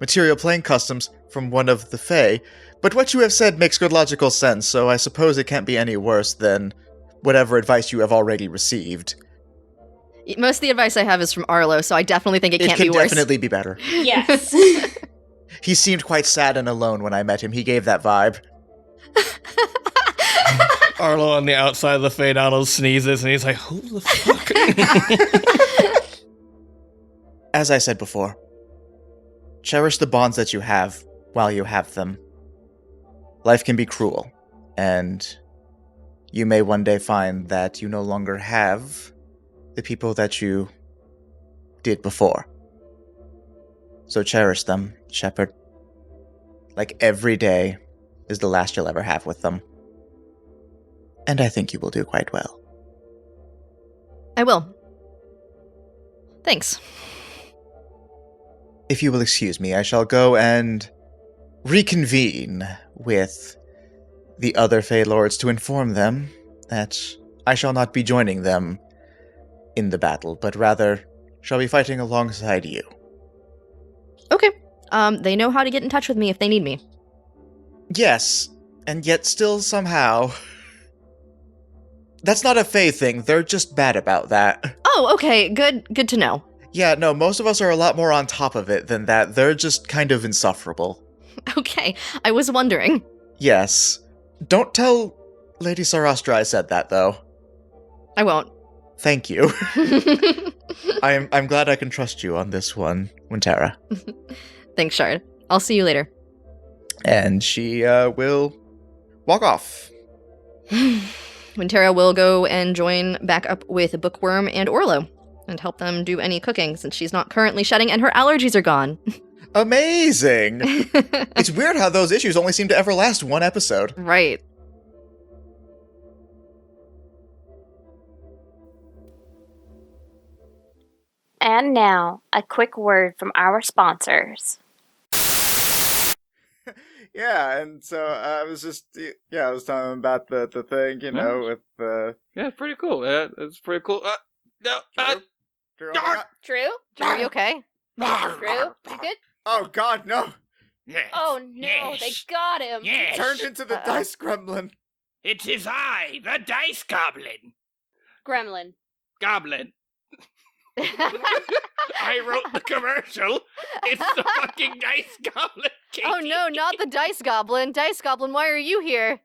material plane customs from one of the Fae, but what you have said makes good logical sense, so I suppose it can't be any worse than whatever advice you have already received. Most of the advice I have is from Arlo, so I definitely think it can't be It worse. could definitely be better. Yes. He seemed quite sad and alone when I met him. He gave that vibe. Arlo on the outside of the Fey Donald sneezes, and he's like, who the fuck? As I said before, cherish the bonds that you have while you have them. Life can be cruel, and you may one day find that you no longer have the people that you did before. So cherish them, Shepherd. Like every day is the last you'll ever have with them. And I think you will do quite well. I will. Thanks. If you will excuse me, I shall go and reconvene with the other Fey Lords to inform them that I shall not be joining them in the battle, but rather shall be fighting alongside you. Okay. They know how to get in touch with me if they need me. Yes, and yet still somehow... That's not a Fey thing, they're just bad about that. Oh, okay. Good to know. Yeah, no, most of us are a lot more on top of it than that. They're just kind of insufferable. Okay. I was wondering. Yes. Don't tell Lady Sarastra I said that, though. I won't. Thank you. I'm glad I can trust you on this one, Winterra. Thanks, Shard. I'll see you later. And she will walk off. Winterra will go and join back up with Bookworm and Arlo and help them do any cooking since she's not currently shedding and her allergies are gone. Amazing! It's weird how those issues only seem to ever last one episode. Right. And now, a quick word from our sponsors. Yeah, and so I was just, I was talking about the thing, with the... Yeah, pretty cool. It's pretty cool. No, True? Are you okay? True? You good? Oh god, no! Yes. Oh no, Yes. they got him. Yes. Turned into the dice gremlin. It is I, the Dice Goblin. Gremlin. Goblin. I wrote the commercial. It's the fucking Dice Goblin. Katie. Oh no, not the Dice Goblin. Dice Goblin, why are you here?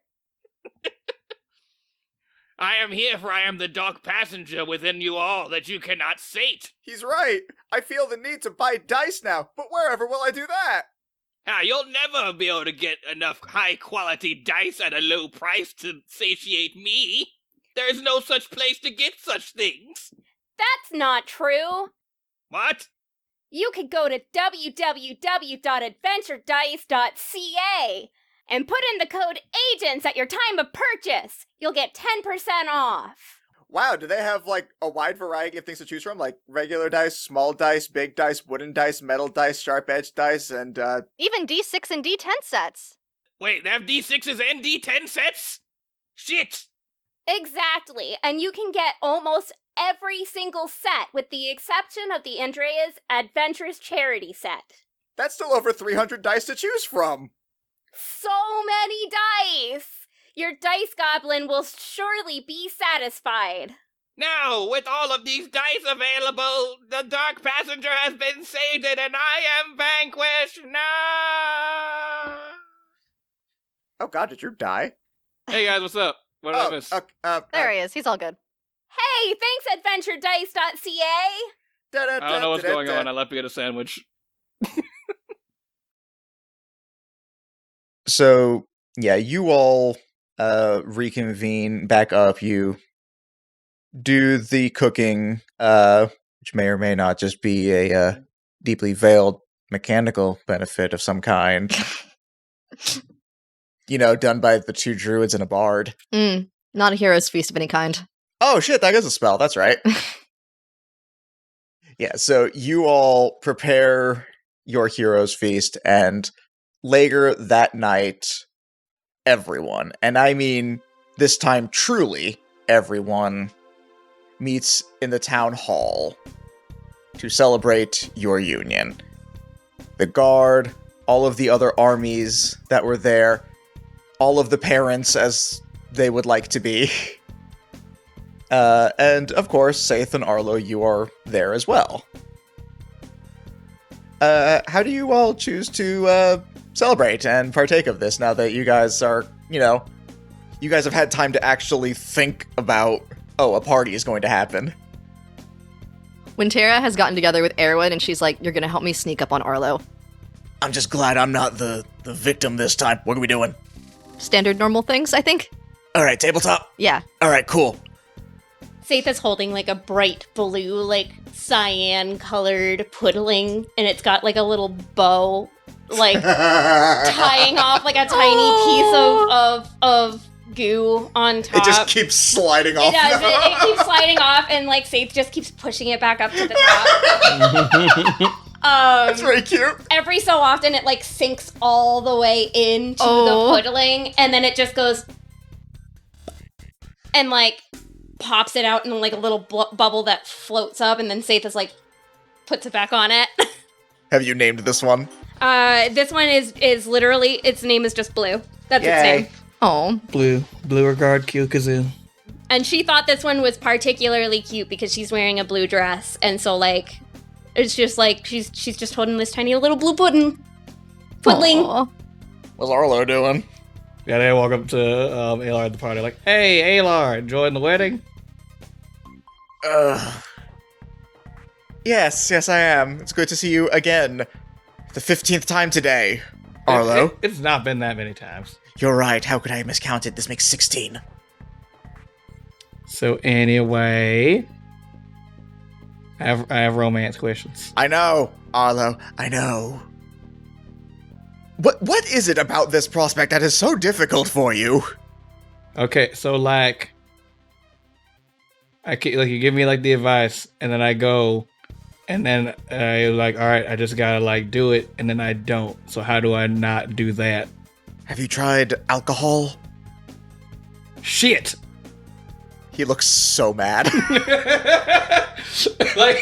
I am here, for I am the dark passenger within you all that you cannot sate. He's right. I feel the need to buy dice now, but wherever will I do that? Ah, you'll never be able to get enough high-quality dice at a low price to satiate me. There's no such place to get such things. That's not true. What? You could go to www.adventuredice.ca and put in the code AGENTS at your time of purchase. You'll get 10% off. Wow, do they have, a wide variety of things to choose from? Like regular dice, small dice, big dice, wooden dice, metal dice, sharp-edged dice, and, Even D6 and D10 sets. Wait, they have D6s and D10 sets? Shit! Exactly, and you can get almost every single set with the exception of the Andrea's Adventures Charity set. that's still over 300 dice to choose from. So many dice! Your dice goblin will surely be satisfied. Now, with all of these dice available, the Dark Passenger has been sated and I am vanquished. No! Oh god, did you die? Hey guys, what's up? What did I miss? There he is. He's all good. Hey, thanks AdventureDice.ca! I don't know what's going on. I left to get a sandwich. So, yeah, you all reconvene back up. You do the cooking, which may or may not just be a deeply veiled mechanical benefit of some kind. Done by the two druids and a bard. Not a hero's feast of any kind. Oh shit, that is a spell, that's right. Yeah, so you all prepare your hero's feast, and later that night, everyone, and I mean this time truly everyone, meets in the town hall to celebrate your union. The guard, all of the other armies that were there, all of the parents as they would like to be. And of course, Saithe and Arlo, you are there as well. How do you all choose to celebrate and partake of this now that you guys are, you guys have had time to actually think about, a party is going to happen? Winterra has gotten together with Erwin and she's like, you're gonna help me sneak up on Arlo. I'm just glad I'm not the victim this time. What are we doing? Standard normal things, I think? Alright, tabletop? Yeah. Alright, cool. Saithe is holding a bright blue, cyan-colored puddling, and it's got a little bow, tying off a tiny piece of goo on top. It just keeps sliding off. It does. It keeps sliding off, and Saithe just keeps pushing it back up to the top. That's very cute. Every so often, it sinks all the way into the puddling, and then it just goes and pops it out in a little bubble that floats up, and then Saithe is puts it back on it. Have you named this one? This one is literally, its name is just Blue. That's its name. Oh. Blue regard, Kazoo. And she thought this one was particularly cute because she's wearing a blue dress, and so it's just she's just holding this tiny little blue pudding. Puddling. Aw. What's Arlo doing? Yeah, they walk up to Alar at the party like, hey, Alar, enjoying the wedding? Yes, I am. It's good to see you again. The 15th time today, Arlo. It's not been that many times. You're right. How could I have miscounted? This makes 16. So anyway, I have romance questions. I know, Arlo. I know. What is it about this prospect that is so difficult for you? Okay, so like you give me like the advice, and then I go, and then I like, all right, I just gotta like do it, and then I don't. So how do I not do that? Have you tried alcohol? Shit. He looks so mad. Like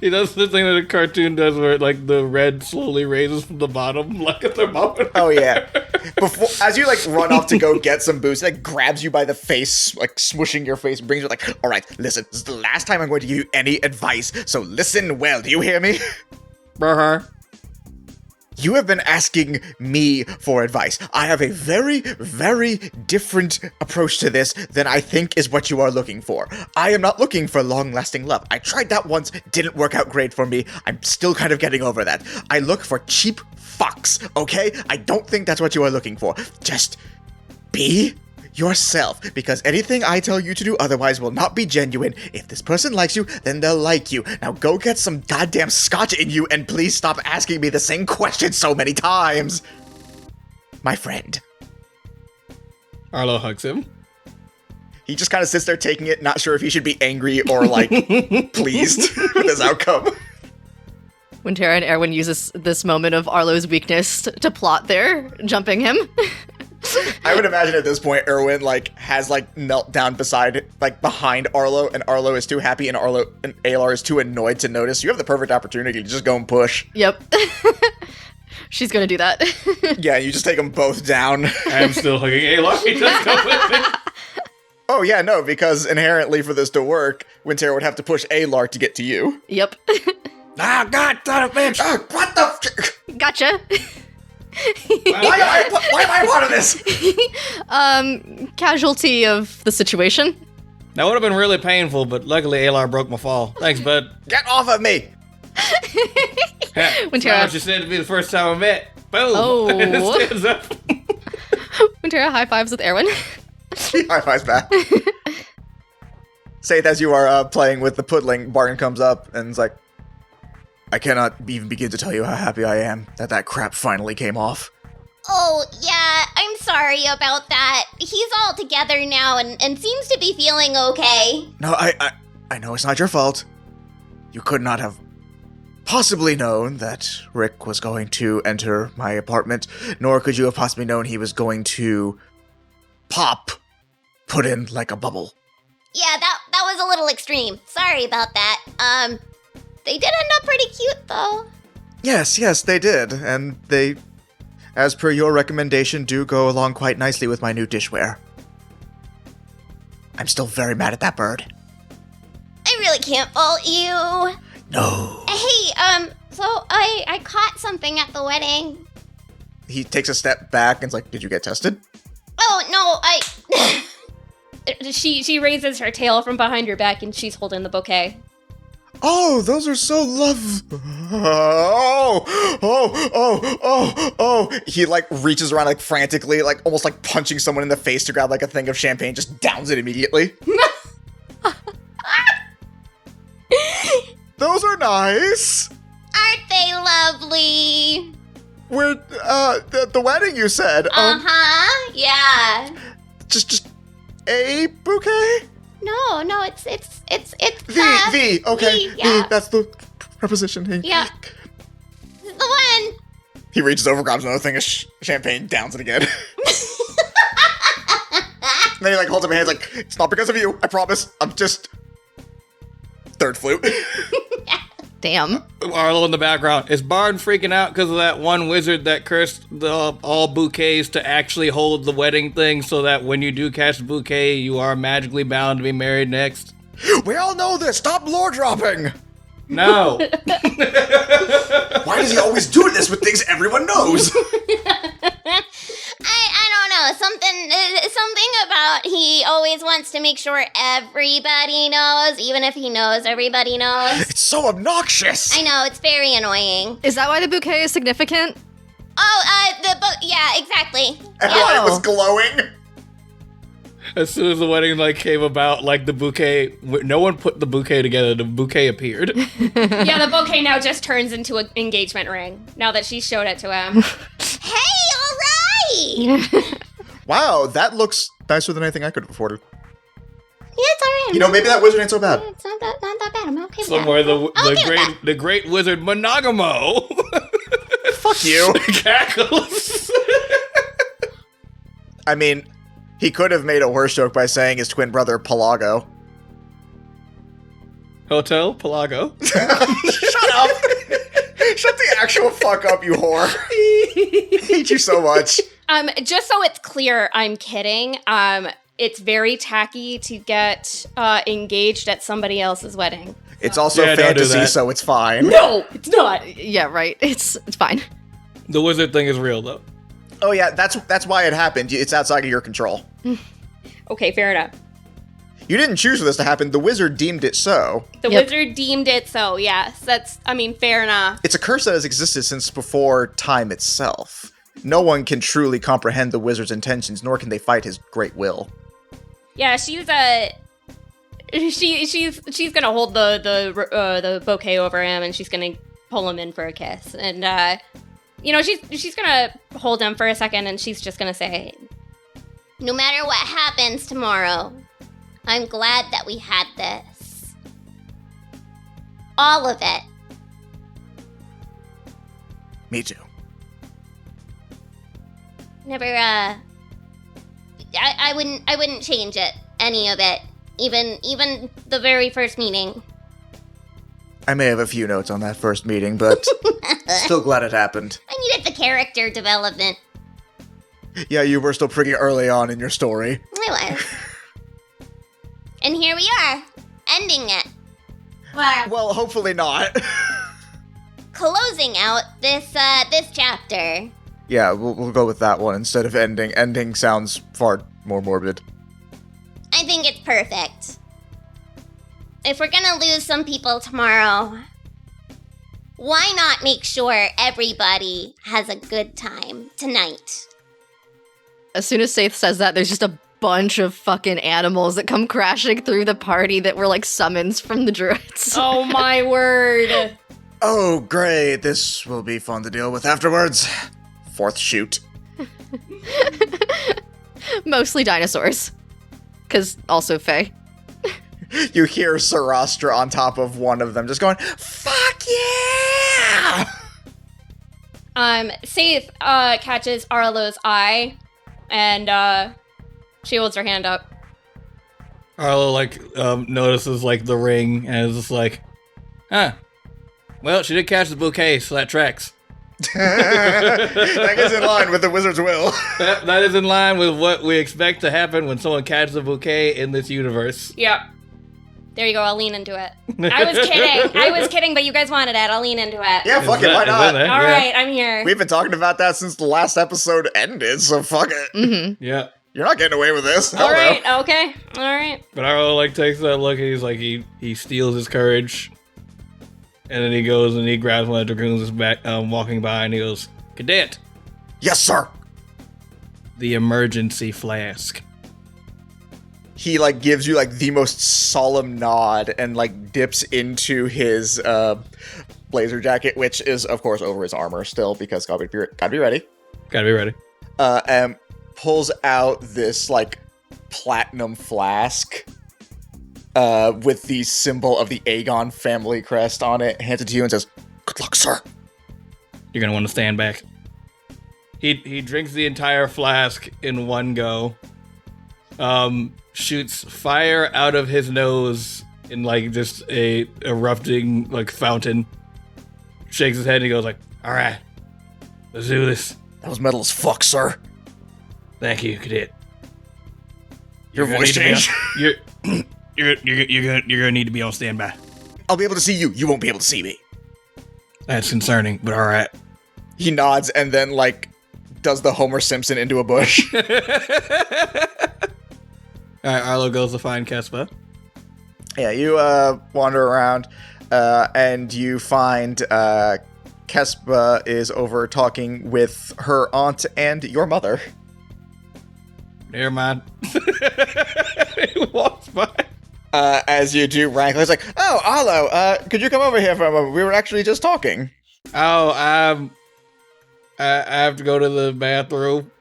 he does the thing that a cartoon does, where like the red slowly raises from the bottom, like at the moment. Oh yeah. As you like run off to go get some booze, it like grabs you by the face, like swooshing your face, brings you like, all right, listen, this is the last time I'm going to give you any advice, so listen well. Do you hear me? Uh-huh. You have been asking me for advice. I have a very, very different approach to this than I think is what you are looking for. I am not looking for long-lasting love. I tried that once, didn't work out great for me. I'm still kind of getting over that. I look for cheap fucks, okay? I don't think that's what you are looking for. Just be yourself, because anything I tell you to do otherwise will not be genuine. If this person likes you, then they'll like you. Now go get some goddamn scotch in you, and please stop asking me the same question so many times. My friend. Arlo hugs him. He just kind of sits there taking it, not sure if he should be angry or, like, pleased with his outcome. Winterra and Erwin uses this moment of Arlo's weakness to plot there, jumping him. I would imagine at this point, Erwin, like, has, like, knelt down behind Arlo, and Arlo is too happy, and Alar is too annoyed to notice. You have the perfect opportunity to just go and push. Yep. She's gonna do that. Yeah, you just take them both down. I'm still hugging Alar. He just go with me. Oh, yeah, no, because inherently for this to work, Winterra would have to push Alar to get to you. Yep. Ah, God, son of a bitch! What the Gotcha. Why am I a part of this? Casualty of the situation. That would have been really painful, but luckily Alar broke my fall. Thanks, bud. Get off of me! That's not what you said to be the first time I met. Boom. Oh. Stands up. Winterra high fives with Erwin. He high fives back. Saithe, as you are playing with the puddling, Barden comes up and is like, I cannot even begin to tell you how happy I am that crap finally came off. Oh, yeah, I'm sorry about that. He's all together now and seems to be feeling okay. No, I know it's not your fault. You could not have possibly known that Rick was going to enter my apartment, nor could you have possibly known he was going to put in like a bubble. Yeah, that was a little extreme. Sorry about that. They did end up pretty cute, though. Yes, they did, and they, as per your recommendation, do go along quite nicely with my new dishware. I'm still very mad at that bird. I really can't fault you. No. Hey, so I caught something at the wedding. He takes a step back and's like, did you get tested? Oh, no, She raises her tail from behind her back and she's holding the bouquet. Oh, those are so Oh. He, like, reaches around, like, frantically, like, almost like punching someone in the face to grab, like, a thing of champagne, just downs it immediately. Those are nice. Aren't they lovely? We're, the wedding, you said. Uh-huh, yeah. Just a bouquet? No, it's The, okay. the, yeah. The, that's the preposition. Yeah. The one. He reaches over, grabs another thing of champagne, downs it again. And then he, like, holds up my hands like, it's not because of you, I promise. I'm just... Third flute. Damn. Arlo in the background. Is Barden freaking out because of that one wizard that cursed all bouquets to actually hold the wedding thing so that when you do catch the bouquet, you are magically bound to be married next? We all know this. Stop lore dropping. No. Why does he always do this with things everyone knows? I don't know. something about he always wants to make sure everybody knows, even if he knows everybody knows. It's so obnoxious. I know, it's very annoying. Is that why the bouquet is significant? Oh, the book. Yeah, exactly. And Yeah. why it was glowing. As soon as the wedding came about, the bouquet, no one put the bouquet together. The bouquet appeared. Yeah, the bouquet now just turns into an engagement ring now that she showed it to him. Hey, all right. Wow, that looks nicer than anything I could have afforded. Yeah, it's all right. You know, maybe that wizard ain't so bad. It's not that bad. I'm okay with Somewhere that. the great wizard Monogamo Fuck you. cackles. I mean, he could have made a worse joke by saying his twin brother Pelago. Hotel Pelago. Shut up. Shut the actual fuck up, you whore. I hate you so much. Just so it's clear, I'm kidding. It's very tacky to get engaged at somebody else's wedding. It's also Yeah, don't do fantasy, that. so it's fine. No, it's not. Yeah, right. It's fine. The wizard thing is real, though. Oh yeah, that's why it happened. It's outside of your control. Okay, fair enough. You didn't choose for this to happen. The wizard deemed it so. The Yep. wizard deemed it so, yes. Fair enough. It's a curse that has existed since before time itself. No one can truly comprehend the wizard's intentions, nor can they fight his great will. Yeah, she's she's gonna hold the bouquet over him, and she's gonna pull him in for a kiss, and she's gonna hold him for a second, and she's just gonna say, No matter what happens tomorrow, I'm glad that we had this. All of it. Me too. Never, I wouldn't change it. Any of it. Even the very first meeting. I may have a few notes on that first meeting, but still glad it happened. I needed the character development. Yeah, you were still pretty early on in your story. I was. And here we are, ending it. Well, hopefully not. Closing out this chapter. Yeah, we'll go with that one instead of ending. Ending sounds far more morbid. I think it's perfect. If we're gonna lose some people tomorrow, why not make sure everybody has a good time tonight? As soon as Saithe says that, there's just a bunch of fucking animals that come crashing through the party that were like summons from the druids. "Oh my word!" Oh, great. This will be fun to deal with afterwards. Fourth shoot. Mostly dinosaurs. Because also Fae. You hear Sarastra on top of one of them just going, fuck yeah! Saithe catches Arlo's eye, and she holds her hand up. Arlo notices the ring and is just like, huh. Well, she did catch the bouquet, so that tracks. That is in line with the wizard's will. That is in line with what we expect to happen when someone catches a bouquet in this universe. Yep. There you go. I'll lean into it. I was kidding, but you guys wanted it. I'll lean into it. Yeah, fuck it, why not? All right, I'm here. We've been talking about that since the last episode ended, so fuck it. Mm-hmm. Yeah. You're not getting away with this. All Hell no. right. Okay. All right. But Arlo takes that look and he's like, he steals his courage. And then he goes and he grabs one of the dragoons that's back, walking by, and he goes, Cadet, Yes, sir. the emergency flask. He gives you the most solemn nod and dips into his blazer jacket, which is of course over his armor still because gotta be ready. Gotta be ready. And pulls out this platinum flask with the symbol of the Aegon family crest on it, hands it to you and says, "Good luck, sir." You're gonna want to stand back. He drinks the entire flask in one go. Shoots fire out of his nose in just a erupting fountain. Shakes his head and he goes all right, let's do this. That was metal as fuck, sir. Thank you, Cadet. Your voice changed. You're gonna need to be on standby. I'll be able to see you. You won't be able to see me. That's concerning, but all right. He nods and then does the Homer Simpson into a bush. All right, Arlo goes to find Kespa. Yeah, you wander around, and you find Kespa is over talking with her aunt and your mother. Never mind. He walks by. As you do, Rankler's like, "Oh, Arlo, could you come over here for a moment? We were actually just talking." Oh, I have to go to the bathroom.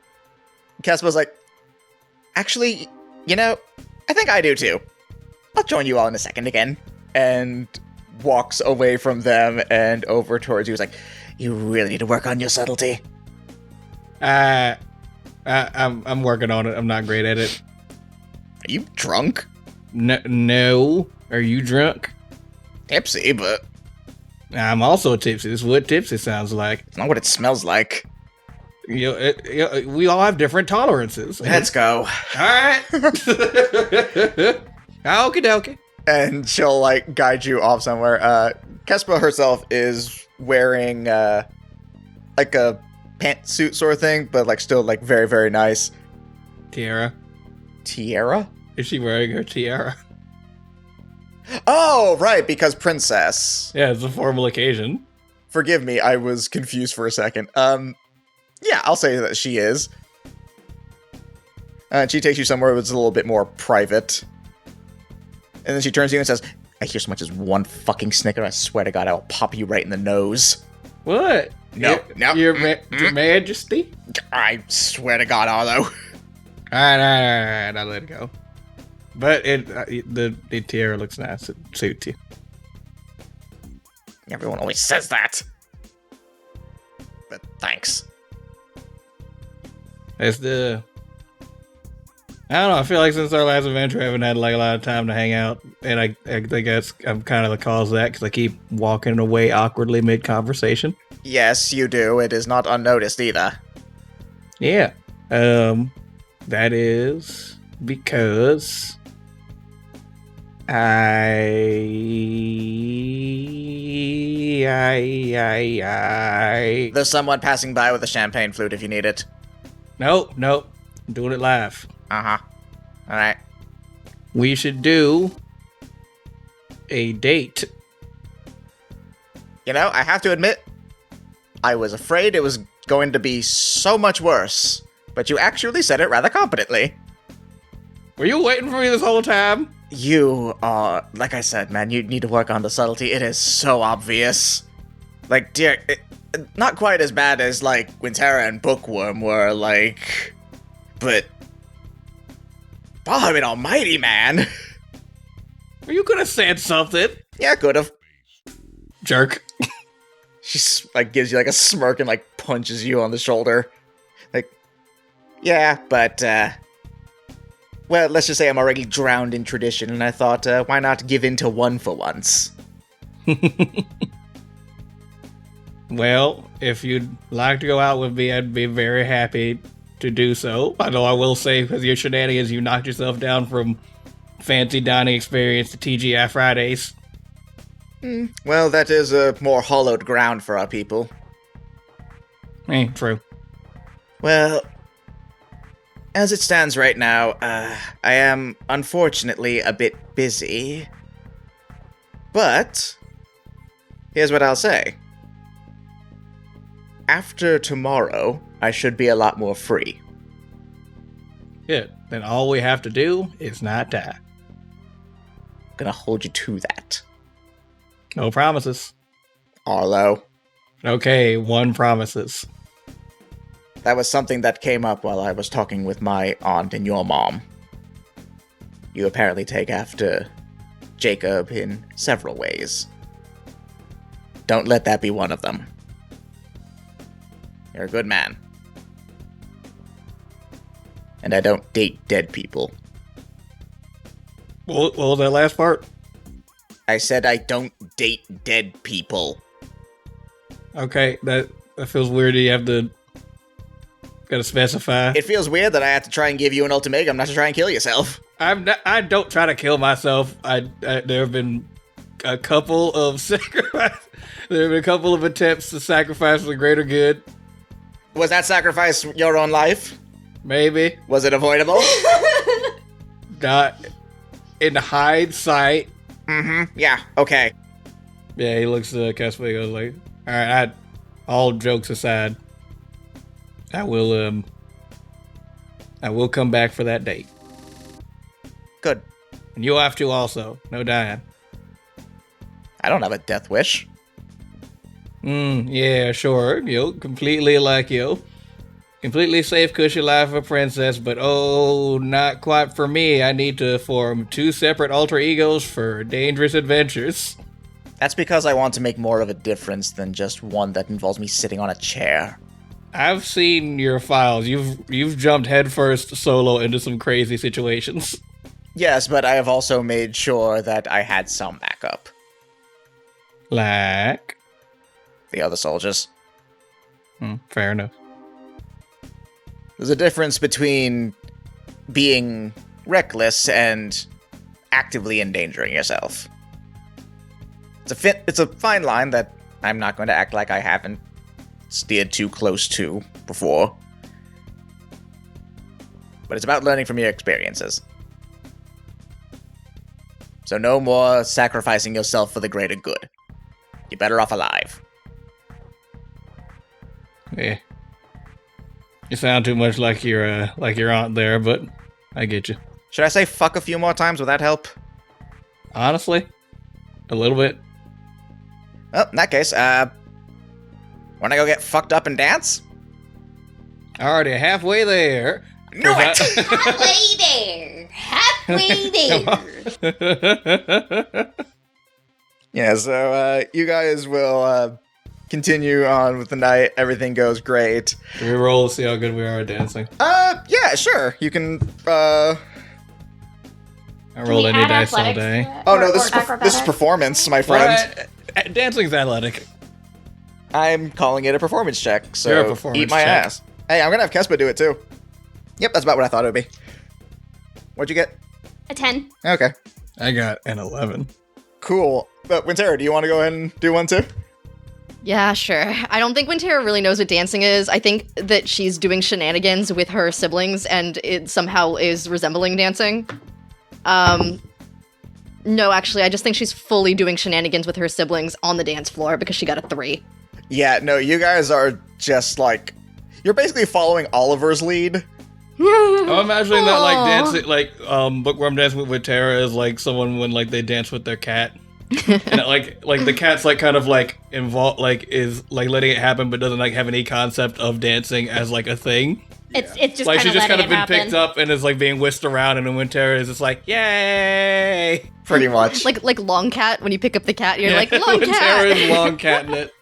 Kespa's like, "Actually, I think I do too. I'll join you all in a second again." And walks away from them and over towards you. He's like, "You really need to work on your subtlety." I'm working on it. I'm not great at it. Are you drunk? No. Are you drunk? Tipsy, but I'm also tipsy. This is what tipsy sounds like. it's not what it smells like. We all have different tolerances. Let's go. All right. Okie dokie. And she'll, guide you off somewhere. Kespa herself is wearing, like a pantsuit sort of thing, but, still, very, very nice. Tiara. Tiara? Is she wearing her tiara? Oh, right, because princess. Yeah, it's a formal occasion. Forgive me, I was confused for a second. Yeah, I'll say that she is. And she takes you somewhere that's a little bit more private. And then she turns to you and says, "I hear so much as one fucking snicker, I swear to God, I will pop you right in the nose." What? No. Your Majesty? I swear to God, Arlo. All right, I'll let it go. But the tiara looks nice. It suits you. Everyone always says that. But thanks. It's I don't know. I feel like since our last adventure, I haven't had a lot of time to hang out, and I think I'm kind of the cause of that because I keep walking away awkwardly mid conversation. Yes, you do. It is not unnoticed either. Yeah. That is because There's someone passing by with a champagne flute if you need it. Nope. I'm doing it live. Uh-huh. Alright. We should do a date. I have to admit, I was afraid it was going to be so much worse, but you actually said it rather competently. Were you waiting for me this whole time? You are, like I said, man, you need to work on the subtlety. It is so obvious. Dear, not quite as bad as, Winterra and Bookworm were, but... Barman almighty, man! Well, you could have said something. Yeah, could've. Jerk. She, gives you, a smirk and, punches you on the shoulder. Yeah, but, well, let's just say I'm already drowned in tradition, and I thought, why not give in to one for once? Well, if you'd like to go out with me, I'd be very happy to do so. Although I will say, because of your shenanigans, you knocked yourself down from fancy dining experience to TGI Fridays. Well, that is a more hollowed ground for our people. True. Well, as it stands right now, I am unfortunately a bit busy. But, here's what I'll say. After tomorrow, I should be a lot more free. Good. Then all we have to do is not die. Gonna hold you to that. No promises. Arlo. Okay, one promises. That was something that came up while I was talking with my aunt and your mom. You apparently take after Jacob in several ways. Don't let that be one of them. You're a good man. And I don't date dead people. What was that last part? I said I don't date dead people. Okay, that feels weird. You have to gotta specify. It feels weird that I have to try and give you an ultimatum not to try and kill yourself. I don't try to kill myself. There have been a couple of sacrifice. There have been a couple of attempts to sacrifice for the greater good. Was that sacrifice your own life? Maybe. Was it avoidable? Not in hindsight. Mm-hmm. Yeah, okay. Yeah, he looks at Kespa and goes like, alright, all jokes aside, I will come back for that date. Good. And you'll have to also. No dying. I don't have a death wish. Yeah, sure. Completely safe, cushy life of a princess, but oh, not quite for me. I need to form 2 separate alter egos for dangerous adventures. That's because I want to make more of a difference than just one that involves me sitting on a chair. I've seen your files. You've jumped headfirst solo into some crazy situations. Yes, but I have also made sure that I had some backup. Like? The other soldiers. Fair enough. There's a difference between being reckless and actively endangering yourself. It's a fine line that I'm not going to act like I haven't steered too close to before. But it's about learning from your experiences. So no more sacrificing yourself for the greater good. You're better off alive. Yeah. You sound too much like your aunt there, but I get you. Should I say fuck a few more times? Would that help? Honestly, a little bit. Well, in that case, wanna go get fucked up and dance? Already halfway there. Knew it! Halfway there. Yeah, so you guys will continue on with the night. Everything goes great. Can we roll to see how good we are at dancing? Yeah, sure. You can I rolled any dice all athletics day. to it? Oh Or- no, or this is acrobatics? performance, my friend. What? Dancing's athletic. I'm calling it a performance check, so You're a performance eat my check. ass. Hey, I'm gonna have Kespa do it too. Yep, that's about what I thought it would be. What'd you get? A 10. Okay, I got an 11. cool. But Winterra, do you want to go ahead and do one too? Yeah, sure. I don't think Winterra really knows what dancing is. I think that she's doing shenanigans with her siblings and it somehow is resembling dancing. No, actually, I just think she's fully doing shenanigans with her siblings on the dance floor because she got a 3. Yeah, no, you guys are just like, you're basically following Oliver's lead. I'm imagining that like Aw. dancing, like Bookworm dancing with Winterra is like someone when like they dance with their cat, and like the cat's like kind of like involved, like is like letting it happen, but doesn't like have any concept of dancing as like a thing. It's just Like kind she's just kind of been happen. picked up and is like being whisked around, and then Winterra is just like, yay! Pretty much. Like long cat, when you pick up the cat, you're like, long Winterra cat! is long catting it.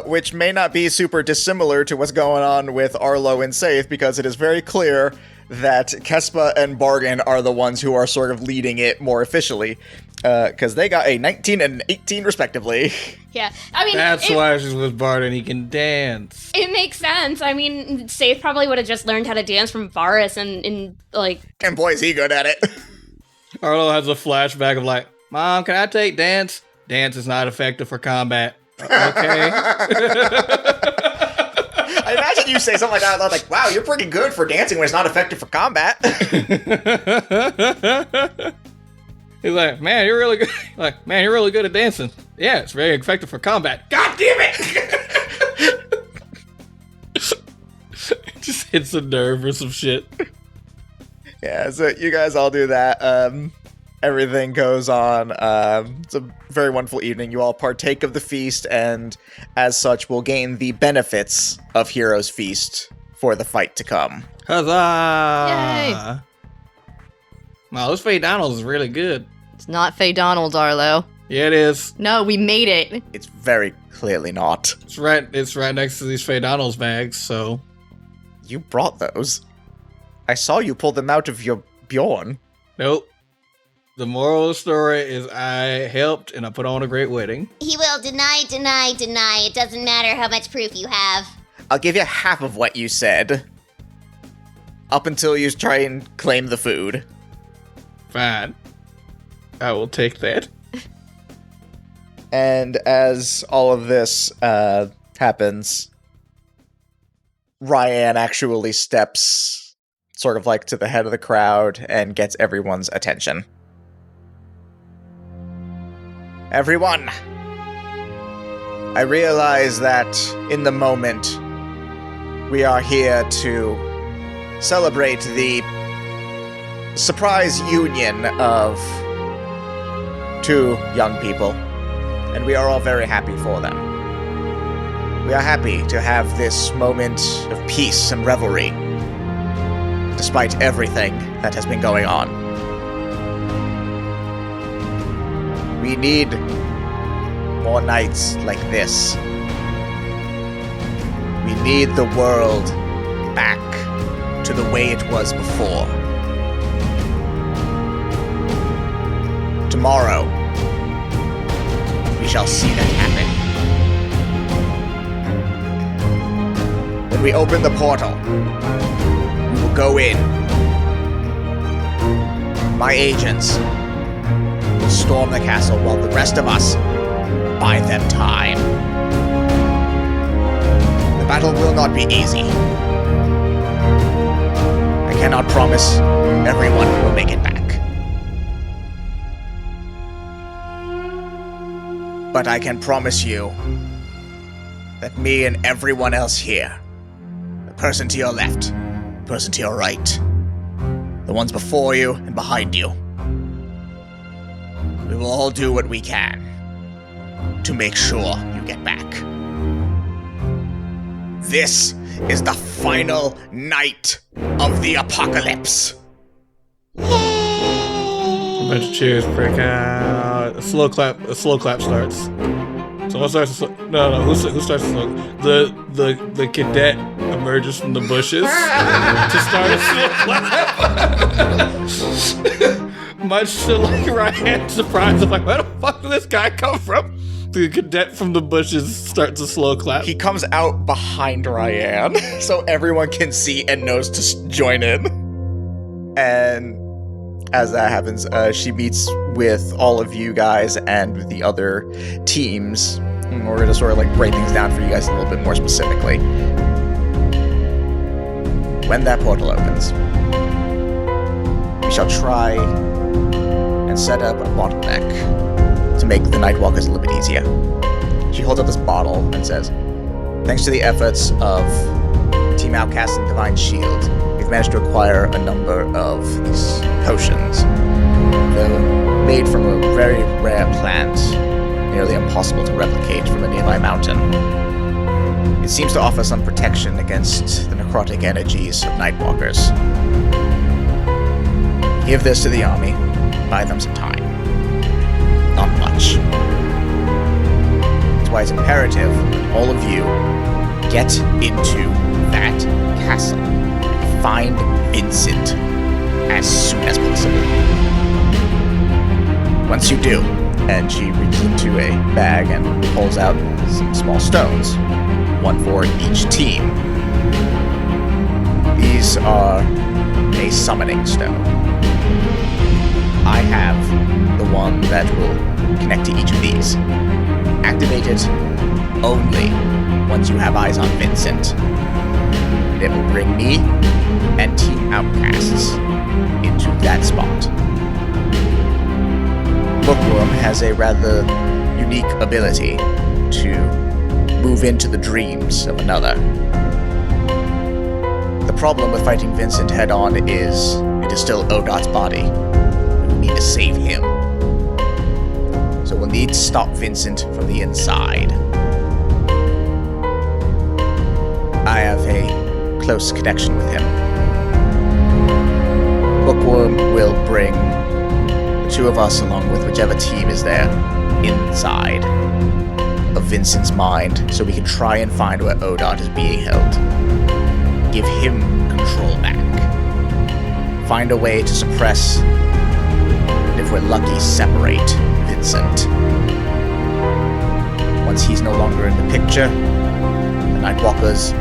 Which may not be super dissimilar to what's going on with Arlo and Saithe, because it is very clear that Kespa and Barden are the ones who are sort of leading it more officially, because they got a 19 and 18 respectively. Yeah, I mean, That's it, why she's with Barden. He can dance. it makes sense. I mean, Saithe probably would have just learned how to dance from Varus and like, And boy, is he good at it. Arlo has a flashback of like, Mom, can I take dance? Dance is not effective for combat. Okay. I imagine you say something like that, like, wow, you're pretty good for dancing when it's not effective for combat. He's like, man, you're really good. Like, man, you're really good at dancing. Yeah, it's very effective for combat. God damn it! Just hits a nerve or some shit. Yeah, so you guys all do that. Everything goes on. It's a very wonderful evening. You all partake of the feast, and as such, will gain the benefits of Hero's Feast for the fight to come. Huzzah! Wow, this Faye Donald is really good. It's not Faye Donald, Arlo. Yeah, it is. No, we made it. It's very clearly not. It's right next to these Faye Donald's bags, so. You brought those. I saw you pull them out of your Bjorn. Nope. The moral of the story is I helped and I put on a great wedding. He will deny. It doesn't matter how much proof you have. I'll give you half of what you said. Up until you try and claim the food. Fine. I will take that. And as all of this happens, Ryan actually steps sort of like to the head of the crowd and gets everyone's attention. Everyone, I realize that in the moment we are here to celebrate the surprise union of two young people, and we are all very happy for them. We are happy to have this moment of peace and revelry, despite everything that has been going on. We need more nights like this. We need the world back to the way it was before. Tomorrow, we shall see that happen. When we open the portal, we will go in. My agents will storm the castle while the rest of us buy them time. The battle will not be easy. I cannot promise everyone will make it back. But I can promise you that me and everyone else here, the person to your left, the person to your right, the ones before you and behind you, we will all do what we can to make sure you get back. This is the final night of the apocalypse. A bunch of cheers break out. A slow clap starts. Someone starts to who starts to slow? The cadet emerges from the bushes to start a slow clap. Much to like Ryan's surprise of like, where the fuck did this guy come from? The cadet from the bushes starts a slow clap. He comes out behind Ryan so everyone can see and knows to join in. And as that happens, she meets with all of you guys and with the other teams. And we're going to sort of like break things down for you guys a little bit more specifically. When that portal opens, we shall try and set up a bottleneck to make the Nightwalkers a little bit easier. She holds up this bottle and says, thanks to the efforts of Team Outcast and Divine Shield, we've managed to acquire a number of these potions. They're made from a very rare plant, nearly impossible to replicate from a nearby mountain. It seems to offer some protection against the necrotic energies of Nightwalkers. Give this to the army, buy them some time. Not much. That's why it's imperative that all of you get into that castle and find Vincent as soon as possible. Once you do, and she reaches into a bag and pulls out some small stones, one for each team. These are a summoning stone. I have the one that will connect to each of these. Activate it only once you have eyes on Vincent. It will bring me and Team Outcasts into that spot. Bookworm has a rather unique ability to move into the dreams of another. The problem with fighting Vincent head-on is it is still Odot's body. We need to save him. So we'll need to stop Vincent from the inside. I have a close connection with him. Bookworm will bring the two of us along with whichever team is there inside of Vincent's mind so we can try and find where Odot is being held. Give him control back. Find a way to suppress, and if we're lucky, separate Vincent. Once he's no longer in the picture, the Nightwalkers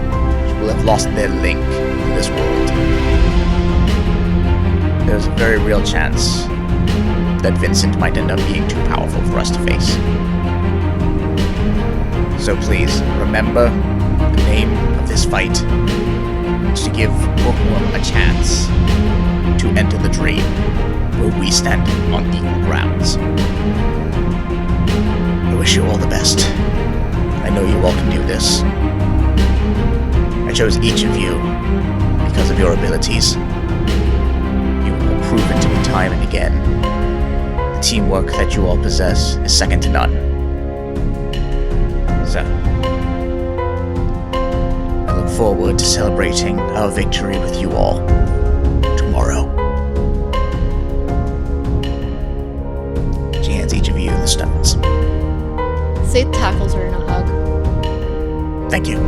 will have lost their link to this world. There's a very real chance that Vincent might end up being too powerful for us to face. So please, remember the name of this fight to give Bookworm a chance to enter the dream where we stand on equal grounds. I wish you all the best. I know you all can do this. I chose each of you because of your abilities. You have proven to me time and again. The teamwork that you all possess is second to none. So, I look forward to celebrating our victory with you all tomorrow. She hands each of you the stones. Saithe tackles her in a hug. Thank you.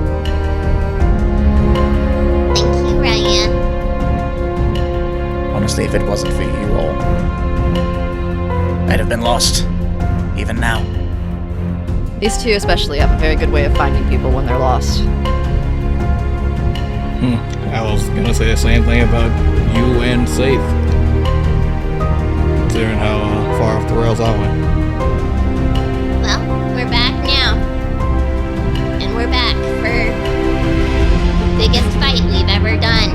Thank you, Ryan. Honestly, if it wasn't for you all, I'd have been lost. Even now. These two especially have a very good way of finding people when they're lost. I was gonna say the same thing about you and Saithe. Considering how far off the rails I went. Well, we're back now. And we're back for the biggest fight we've ever done.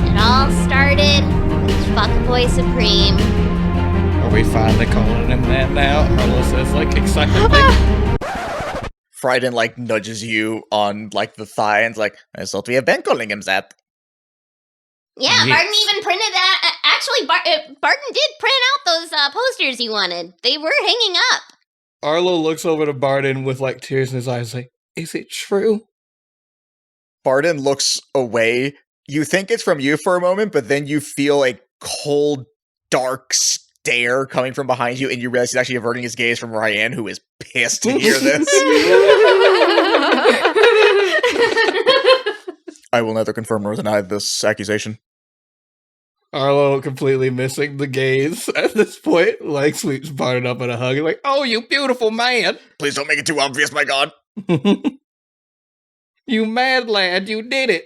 It all started with Fuckboy Supreme. Are we finally calling him that now? Arlo says, excitedly. Fryden, nudges you on, the thigh and's I thought we have been calling him that. Yeah, Yes. Barden even printed that. Actually, Barden did print out those posters you wanted. They were hanging up. Arlo looks over to Barden with, tears in his eyes, is it true? Barden looks away. You think it's from you for a moment, but then you feel a cold, dark stare coming from behind you, and you realize he's actually averting his gaze from Ryan, who is pissed to hear this. I will neither confirm nor deny this accusation. Arlo completely missing the gaze at this point, sweeps Barden up in a hug, and oh, you beautiful man! Please don't make it too obvious, my god. You mad lad, you did it!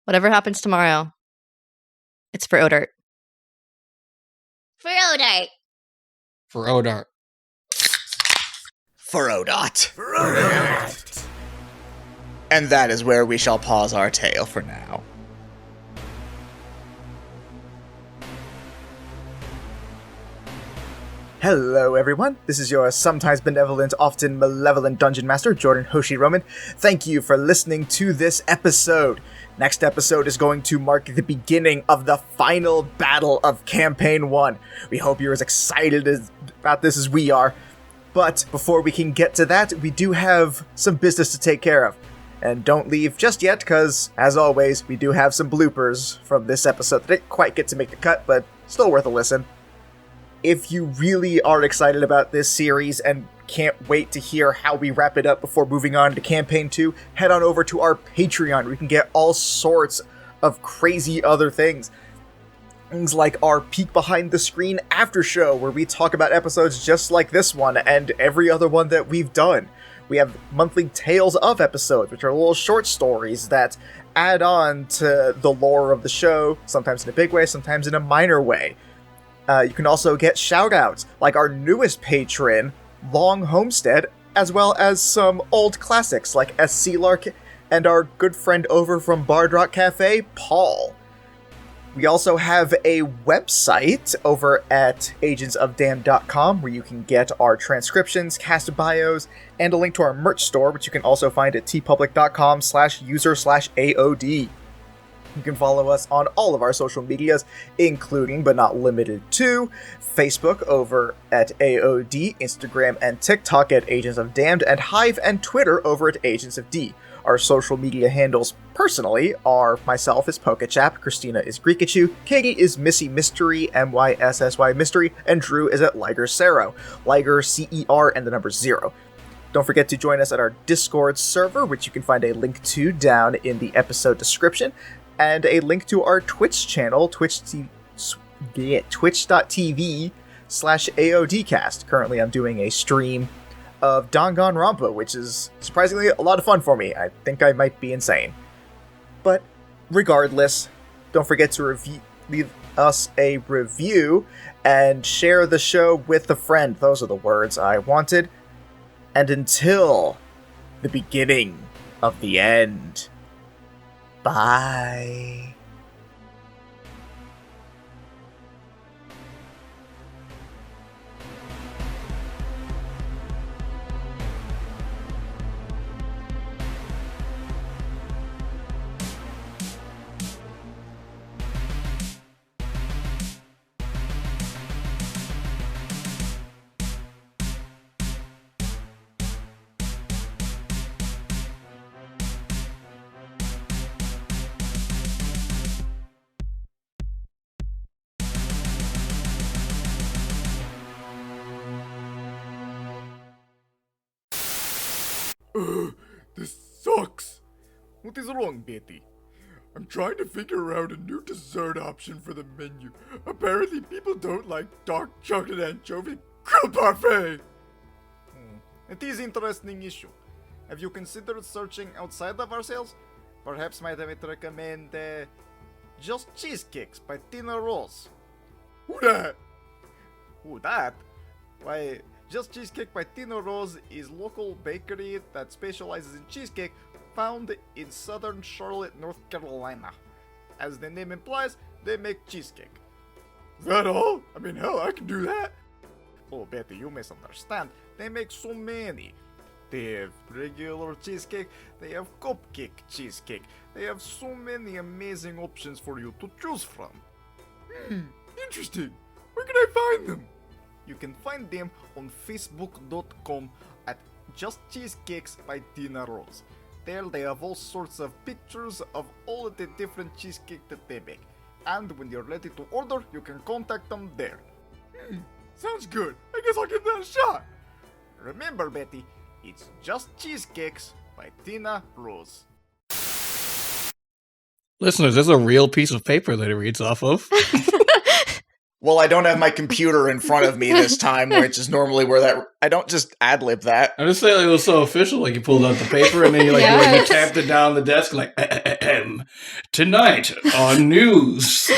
Whatever happens tomorrow, it's for Odart. For Odart. For Odart. For Odot. And that is where we shall pause our tale for now. Hello everyone, this is your sometimes benevolent, often malevolent Dungeon Master, Jordan Hoshi Roman. Thank you for listening to this episode. Next episode is going to mark the beginning of the final battle of Campaign 1. We hope you're as excited about this as we are. But before we can get to that, we do have some business to take care of. And don't leave just yet, because, as always, we do have some bloopers from this episode that didn't quite get to make the cut, but still worth a listen. If you really are excited about this series and can't wait to hear how we wrap it up before moving on to Campaign 2, head on over to our Patreon where you can get all sorts of crazy other things. Things like our peek behind the screen after show where we talk about episodes just like this one and every other one that we've done. We have monthly Tales of episodes, which are little short stories that add on to the lore of the show, sometimes in a big way, sometimes in a minor way. You can also get shoutouts, like our newest patron, Long Homestead, as well as some old classics like SC Lark and our good friend over from Bard Rock Cafe, Paul. We also have a website over at agentsofdamn.com where you can get our transcriptions, cast bios, and a link to our merch store, which you can also find at tpublic.com/user/AOD. You can follow us on all of our social medias, including, but not limited to, Facebook over at AOD, Instagram and TikTok at Agents of Damned, and Hive and Twitter over at Agents of D. Our social media handles, personally, are myself is Pokechap, Christina is Greekachu, Katie is Missy Mystery, MYSSY Mystery, and Drew is at Liger Cero, Liger CER and the number 0. Don't forget to join us at our Discord server, which you can find a link to down in the episode description, and a link to our Twitch channel, twitch.tv/AODcast. Currently, I'm doing a stream of Danganronpa, which is surprisingly a lot of fun for me. I think I might be insane. But regardless, don't forget to leave us a review and share the show with a friend. Those are the words I wanted. And until the beginning of the end. Bye. This sucks. What is wrong, Betty? I'm trying to figure out a new dessert option for the menu. Apparently, people don't like dark chocolate anchovy grilled parfait. It is interesting issue. Have you considered searching outside of ourselves? Perhaps might I recommend Just Cheesecakes by Tina Rose. Who that? Who that? Why, Just Cheesecake by Tina Rose is local bakery that specializes in cheesecake found in southern Charlotte, North Carolina. As the name implies, they make cheesecake. Is that all? I mean, hell, I can do that. Oh, Betty, you misunderstand. They make so many. They have regular cheesecake, they have cupcake cheesecake. They have so many amazing options for you to choose from. Interesting. Where can I find them? You can find them on facebook.com at Just Cheesecakes by Tina Rose. There they have all sorts of pictures of all of the different cheesecake that they make. And when you're ready to order, you can contact them there. Sounds good. I guess I'll give that a shot. Remember, Betty, it's Just Cheesecakes by Tina Rose. Listeners, there's a real piece of paper that it reads off of. Well, I don't have my computer in front of me this time, which is normally where that... I don't just ad-lib that. I'm just saying, like, it was so official. Like, you pulled out the paper and then you you tapped it down the desk, like, tonight on news.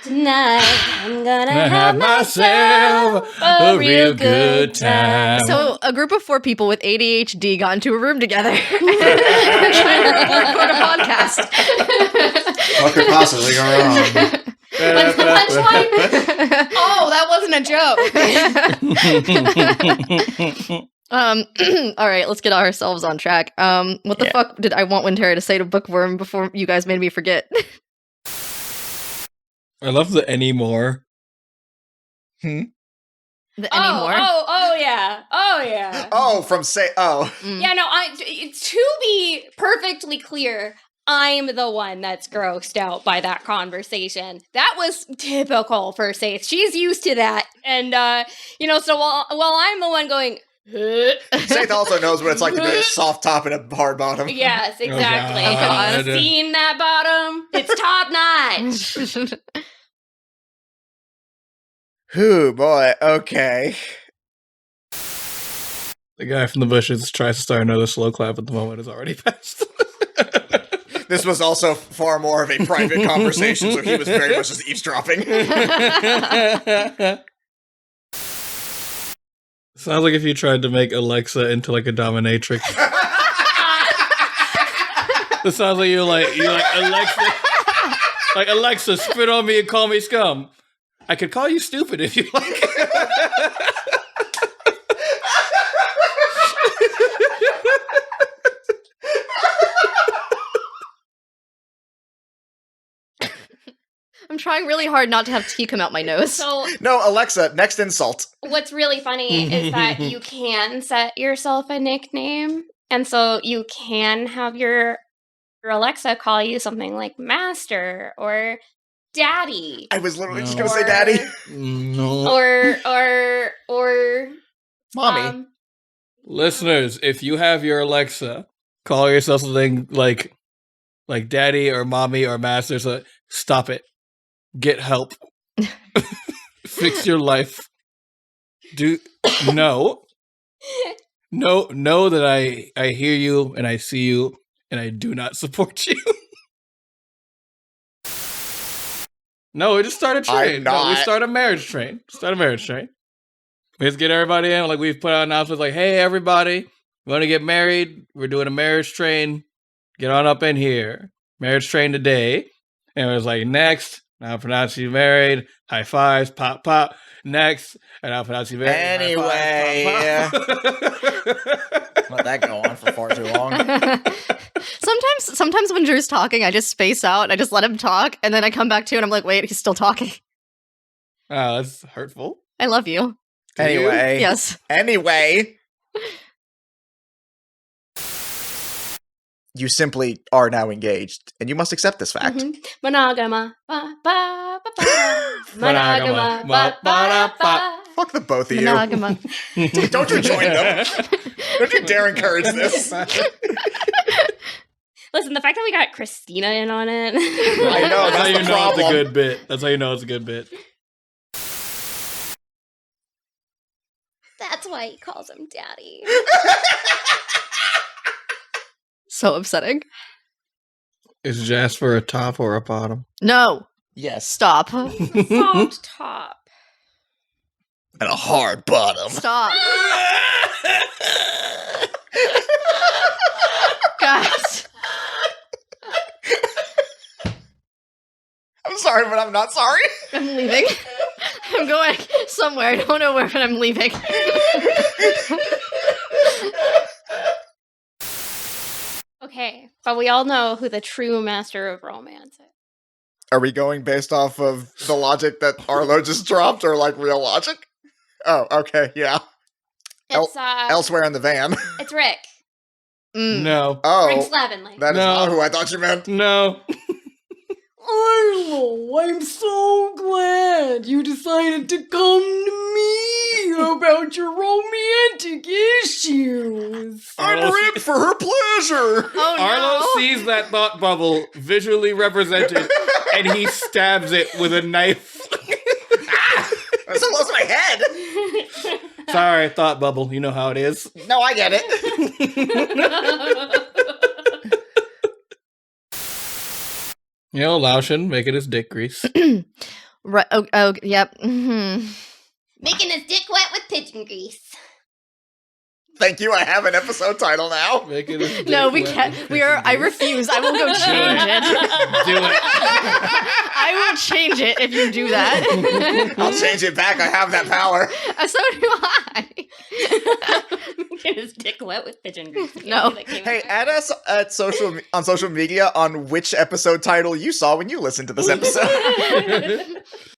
Tonight, I'm gonna have myself a real good time. So, a group of 4 people with ADHD got into a room together and trying to record a podcast. What could possibly go wrong? What's the punchline? Oh, that wasn't a joke. All right, let's get ourselves on track. What the fuck did I want Winterra to say to Bookworm before you guys made me forget? I love the anymore. The anymore? Oh yeah. Oh, from Yeah, no, to be perfectly clear, I'm the one that's grossed out by that conversation. That was typical for Saithe. She's used to that. And, so while I'm the one going, Saithe also knows what it's like to be a soft top and a hard bottom. yes, exactly. Oh, Have you God. seen that bottom? It's top notch. Whew, boy, okay. The guy from the bushes tries to start another slow clap, but the moment has already passed. This was also far more of a private conversation, so he was very much just eavesdropping. Sounds like if you tried to make Alexa into like a dominatrix. It sounds like you're like Alexa, spit on me and call me scum. I could call you stupid if you like. I'm trying really hard not to have tea come out my nose. So No, Alexa, next insult. what's really funny is that you can set yourself a nickname. And so you can have your Alexa call you something like Master or Daddy. I was literally just No. gonna say daddy. No. Or Mommy. Listeners, if you have your Alexa, call yourself something like daddy or mommy or master, so stop it. Get help. Fix your life. Know that I hear you and I see you and I do not support you. No, we just start a train. I'm No, we not. start a marriage train. We just get everybody in. Like, we've put out announcements like, hey, everybody, we want to get married. We're doing a marriage train. Get on up in here. marriage train today. And it was like, next, now pronounce you married, high fives, pop, pop. Next, and I'll pronounce you married. Anyway. High fives, pop, pop. Let that go on for far too long. Sometimes when Drew's talking, I just space out and I just let him talk, and then I come back to and I'm like, wait, he's still talking. Oh, that's hurtful. I love you. Do you? Anyway. Yes. Anyway. You simply are now engaged, and you must accept this fact. Monogama. Ba, ba, ba, ba. Monogama. Ba, ba, ba, ba. Fuck the both of you. Monogama. Don't you join them. Don't you dare encourage this. Listen, the fact that we got Christina in on it. I know, That's how that's you the know problem. it's a good bit. That's how you know it's a good bit. That's why he calls him daddy. So upsetting. Is Jasper a top or a bottom? No. Yes. Stop. Soft top. And a hard bottom. Stop. Guys. I'm sorry, but I'm not sorry. I'm leaving. I'm going somewhere. I don't know where, but I'm leaving. Okay, but we all know who the true master of romance is. Are we going based off of the logic that Arlo just dropped, or like real logic? Oh, okay, yeah. It's Elsewhere in the van. it's Rick. No. Rick Oh, Slavenly. that is No. not who I thought you meant. No. Arlo, I'm so glad you decided to come to me about your romantic issues. Arlo, Rick for her pleasure. Oh no. Arlo sees that thought bubble visually represented, and he stabs it with a knife. That's so close to my head. Sorry, thought bubble. You know how it is. No, I get it. You know, Laoshin making his dick grease. Right. Oh, yep. Mm-hmm. Making his dick wet with pigeon grease. Thank you. I have an episode title now. Making his dick No, we wet can't. with We are. I pigeon grease. refuse. I will go change it. Do it. I will change it if you do that. I'll change it back. I have that power. So do I. Get his dick wet with pigeon grease. No. Hey, add us at on social media on which episode title you saw when you listened to this episode.